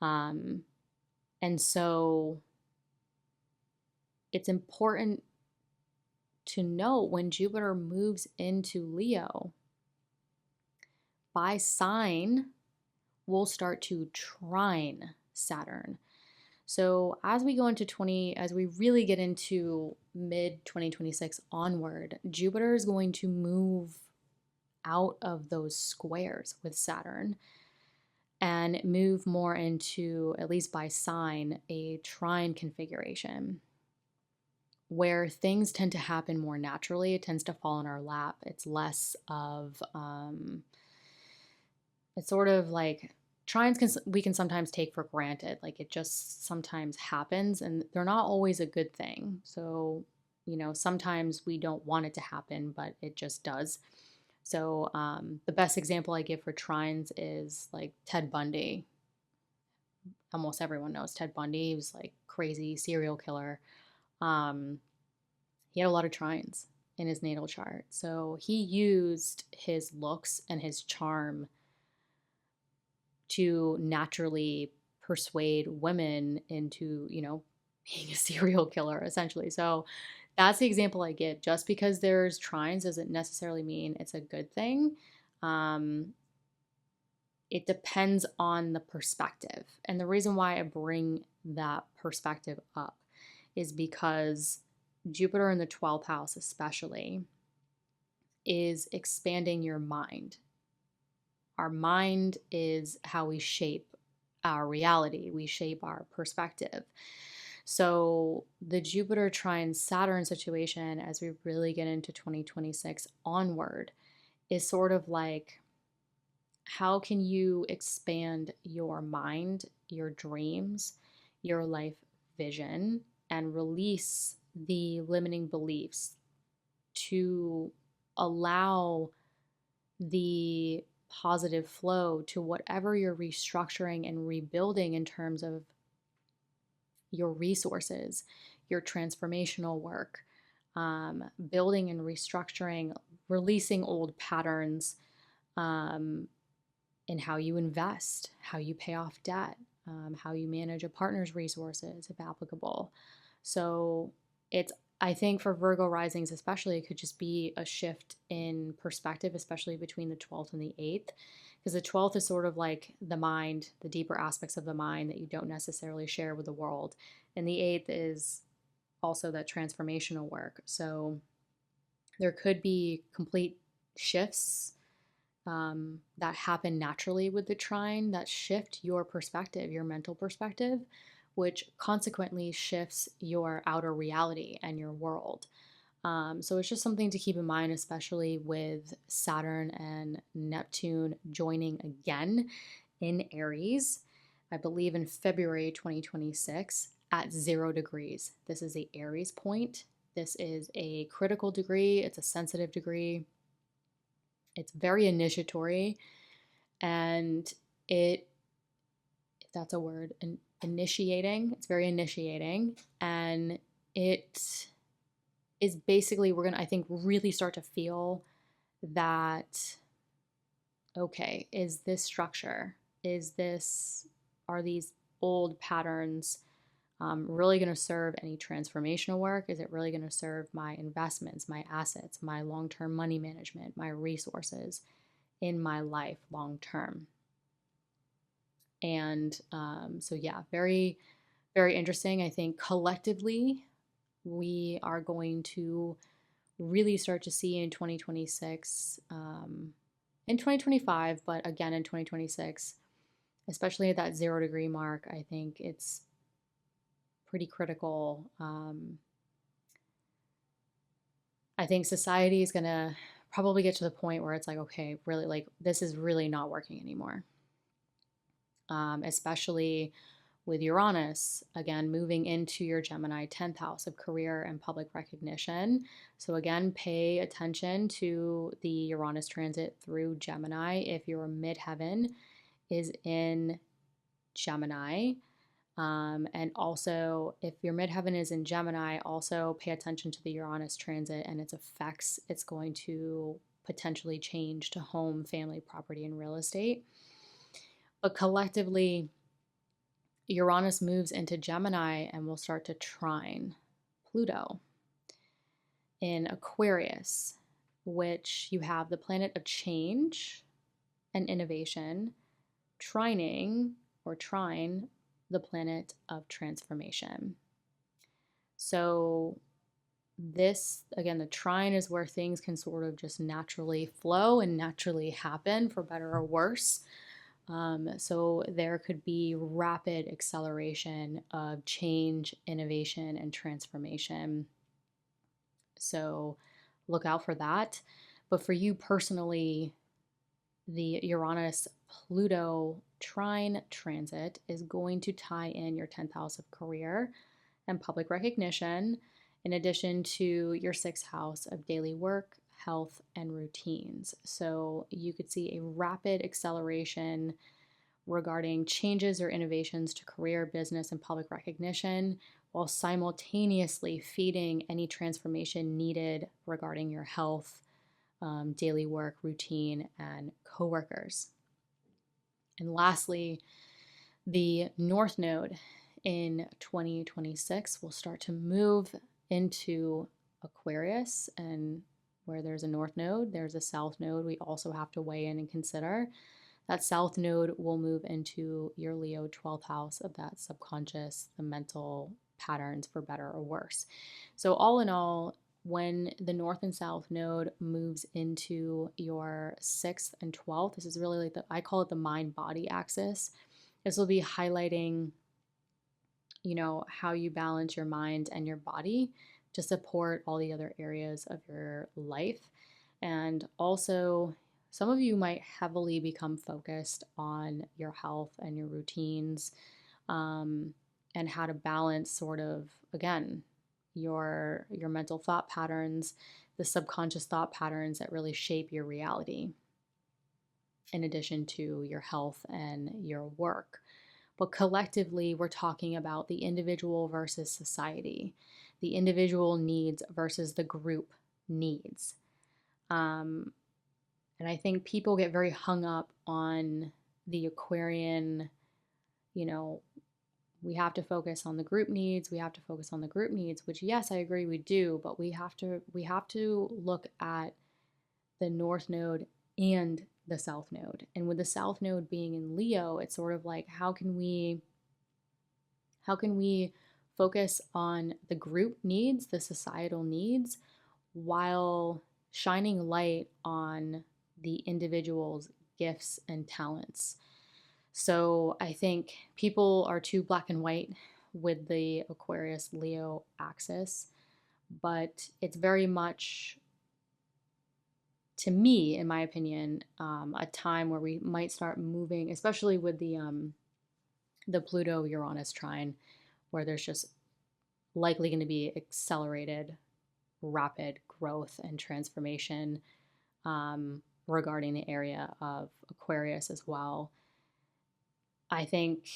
And so it's important to note when Jupiter moves into Leo, by sign, we'll start to trine Saturn. So as we really get into mid 2026 onward, Jupiter is going to move out of those squares with Saturn and move more into, at least by sign, a trine configuration where things tend to happen more naturally. It tends to fall in our lap. It's less of, it's sort of like trines we can sometimes take for granted. Like it just sometimes happens and they're not always a good thing. So, sometimes we don't want it to happen, but it just does. So the best example I give for trines is like Ted Bundy. Almost everyone knows Ted Bundy. He was like crazy serial killer. He had a lot of trines in his natal chart. So he used his looks and his charm to naturally persuade women into, being a serial killer, essentially. So that's the example I give. Just because there's trines doesn't necessarily mean it's a good thing. It depends on the perspective. And the reason why I bring that perspective up is because Jupiter in the 12th house, especially, is expanding your mind. Our mind is how we shape our reality, we shape our perspective. So the Jupiter trine Saturn situation, as we really get into 2026 onward, is sort of like, how can you expand your mind, your dreams, your life vision, and release the limiting beliefs to allow the positive flow to whatever you're restructuring and rebuilding in terms of your resources, your transformational work, building and restructuring, releasing old patterns in how you invest, how you pay off debt, how you manage a partner's resources, if applicable. So I think for Virgo risings especially, it could just be a shift in perspective, especially between the 12th and the 8th, because the 12th is sort of like the mind, the deeper aspects of the mind that you don't necessarily share with the world. And the 8th is also that transformational work. So there could be complete shifts that happen naturally with the trine that shift your perspective, your mental perspective, which consequently shifts your outer reality and your world. So it's just something to keep in mind, especially with Saturn and Neptune joining again in Aries, I believe in February 2026 at 0 degrees. This is the Aries point. This is a critical degree. It's a sensitive degree. It's very initiatory, and if that's a word, initiating. It's very initiating, and it is basically, we're going to, I think, really start to feel that, okay, is this structure, are these old patterns really going to serve any transformational work? Is it really going to serve my investments, my assets, my long-term money management, my resources in my life long-term? And so yeah, very, very interesting. I think collectively we are going to really start to see in 2026, in 2025, but again in 2026, especially at that 0 degree mark, I think it's pretty critical. I think society is going to probably get to the point where it's like, okay, really, like, this is really not working anymore. Especially with Uranus, again, moving into your Gemini 10th house of career and public recognition. So, again, pay attention to the Uranus transit through Gemini if your midheaven is in Gemini. And also, if your midheaven is in Gemini, also pay attention to the Uranus transit and its effects. It's going to potentially change to home, family, property, and real estate. But collectively, Uranus moves into Gemini and will start to trine Pluto in Aquarius, which you have the planet of change and innovation trining or trine the planet of transformation. So this, again, the trine is where things can sort of just naturally flow and naturally happen for better or worse. So there could be rapid acceleration of change, innovation, and transformation. So look out for that. But for you personally, the Uranus Pluto trine transit is going to tie in your 10th house of career and public recognition, in addition to your 6th house of daily work, health, and routines. So you could see a rapid acceleration regarding changes or innovations to career, business, and public recognition, while simultaneously feeding any transformation needed regarding your health, daily work, routine, and coworkers. And lastly, the North Node in 2026 will start to move into Aquarius, and where there's a North Node, there's a South Node we also have to weigh in and consider. That South Node will move into your Leo 12th house of that subconscious, the mental patterns for better or worse. So all in all, when the North and South Node moves into your 6th and 12th, this is really like I call it the mind-body axis. This will be highlighting, how you balance your mind and your body to support all the other areas of your life. And also, some of you might heavily become focused on your health and your routines, and how to balance sort of, again, your mental thought patterns, the subconscious thought patterns that really shape your reality, in addition to your health and your work. But collectively, we're talking about the individual versus society, the individual needs versus the group needs. And I think people get very hung up on the Aquarian, we have to focus on the group needs, which, yes, I agree we do, but we have to look at the North Node and the South Node. And with the South Node being in Leo, it's sort of like, how can we focus on the group needs, the societal needs, while shining light on the individual's gifts and talents. So I think people are too black and white with the Aquarius Leo axis, but it's very much, to me, in my opinion, a time where we might start moving, especially with the Pluto Uranus trine, where there's just likely going to be accelerated, rapid growth and transformation regarding the area of Aquarius as well. I think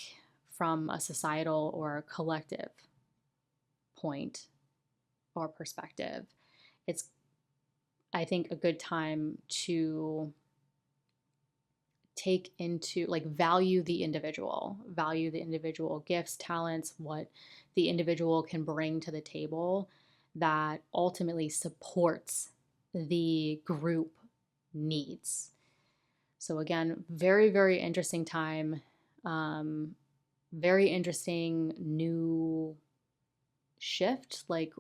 from a societal or a collective point or perspective, it's, I think, a good time to take into, value the individual gifts, talents, what the individual can bring to the table that ultimately supports the group needs. So again, very, very interesting time. Very interesting new shift, like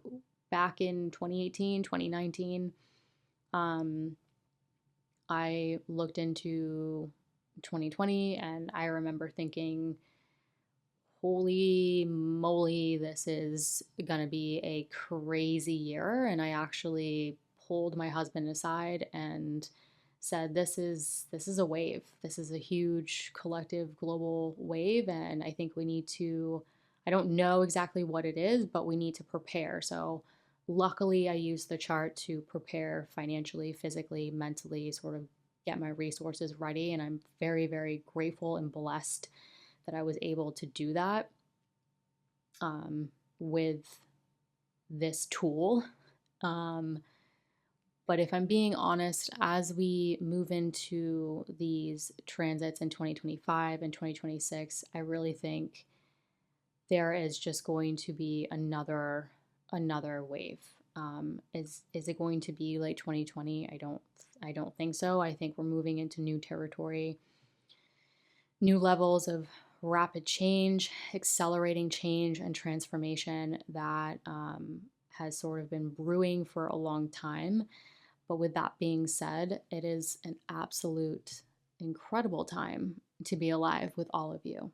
back in 2018, 2019. I looked into 2020 and I remember thinking, holy moly, this is gonna be a crazy year. And I actually pulled my husband aside and said this is a wave. This is a huge collective global wave, and I think we need to, I don't know exactly what it is, but we need to prepare. So luckily I used the chart to prepare financially, physically, mentally, sort of get my resources ready, and I'm very, very grateful and blessed that I was able to do that with this tool. But if I'm being honest, as we move into these transits in 2025 and 2026, I really think there is just going to be another wave. Is it going to be like 2020? I don't think so. I think we're moving into new territory, new levels of rapid change, accelerating change and transformation that has sort of been brewing for a long time. But with that being said, it is an absolute incredible time to be alive with all of you.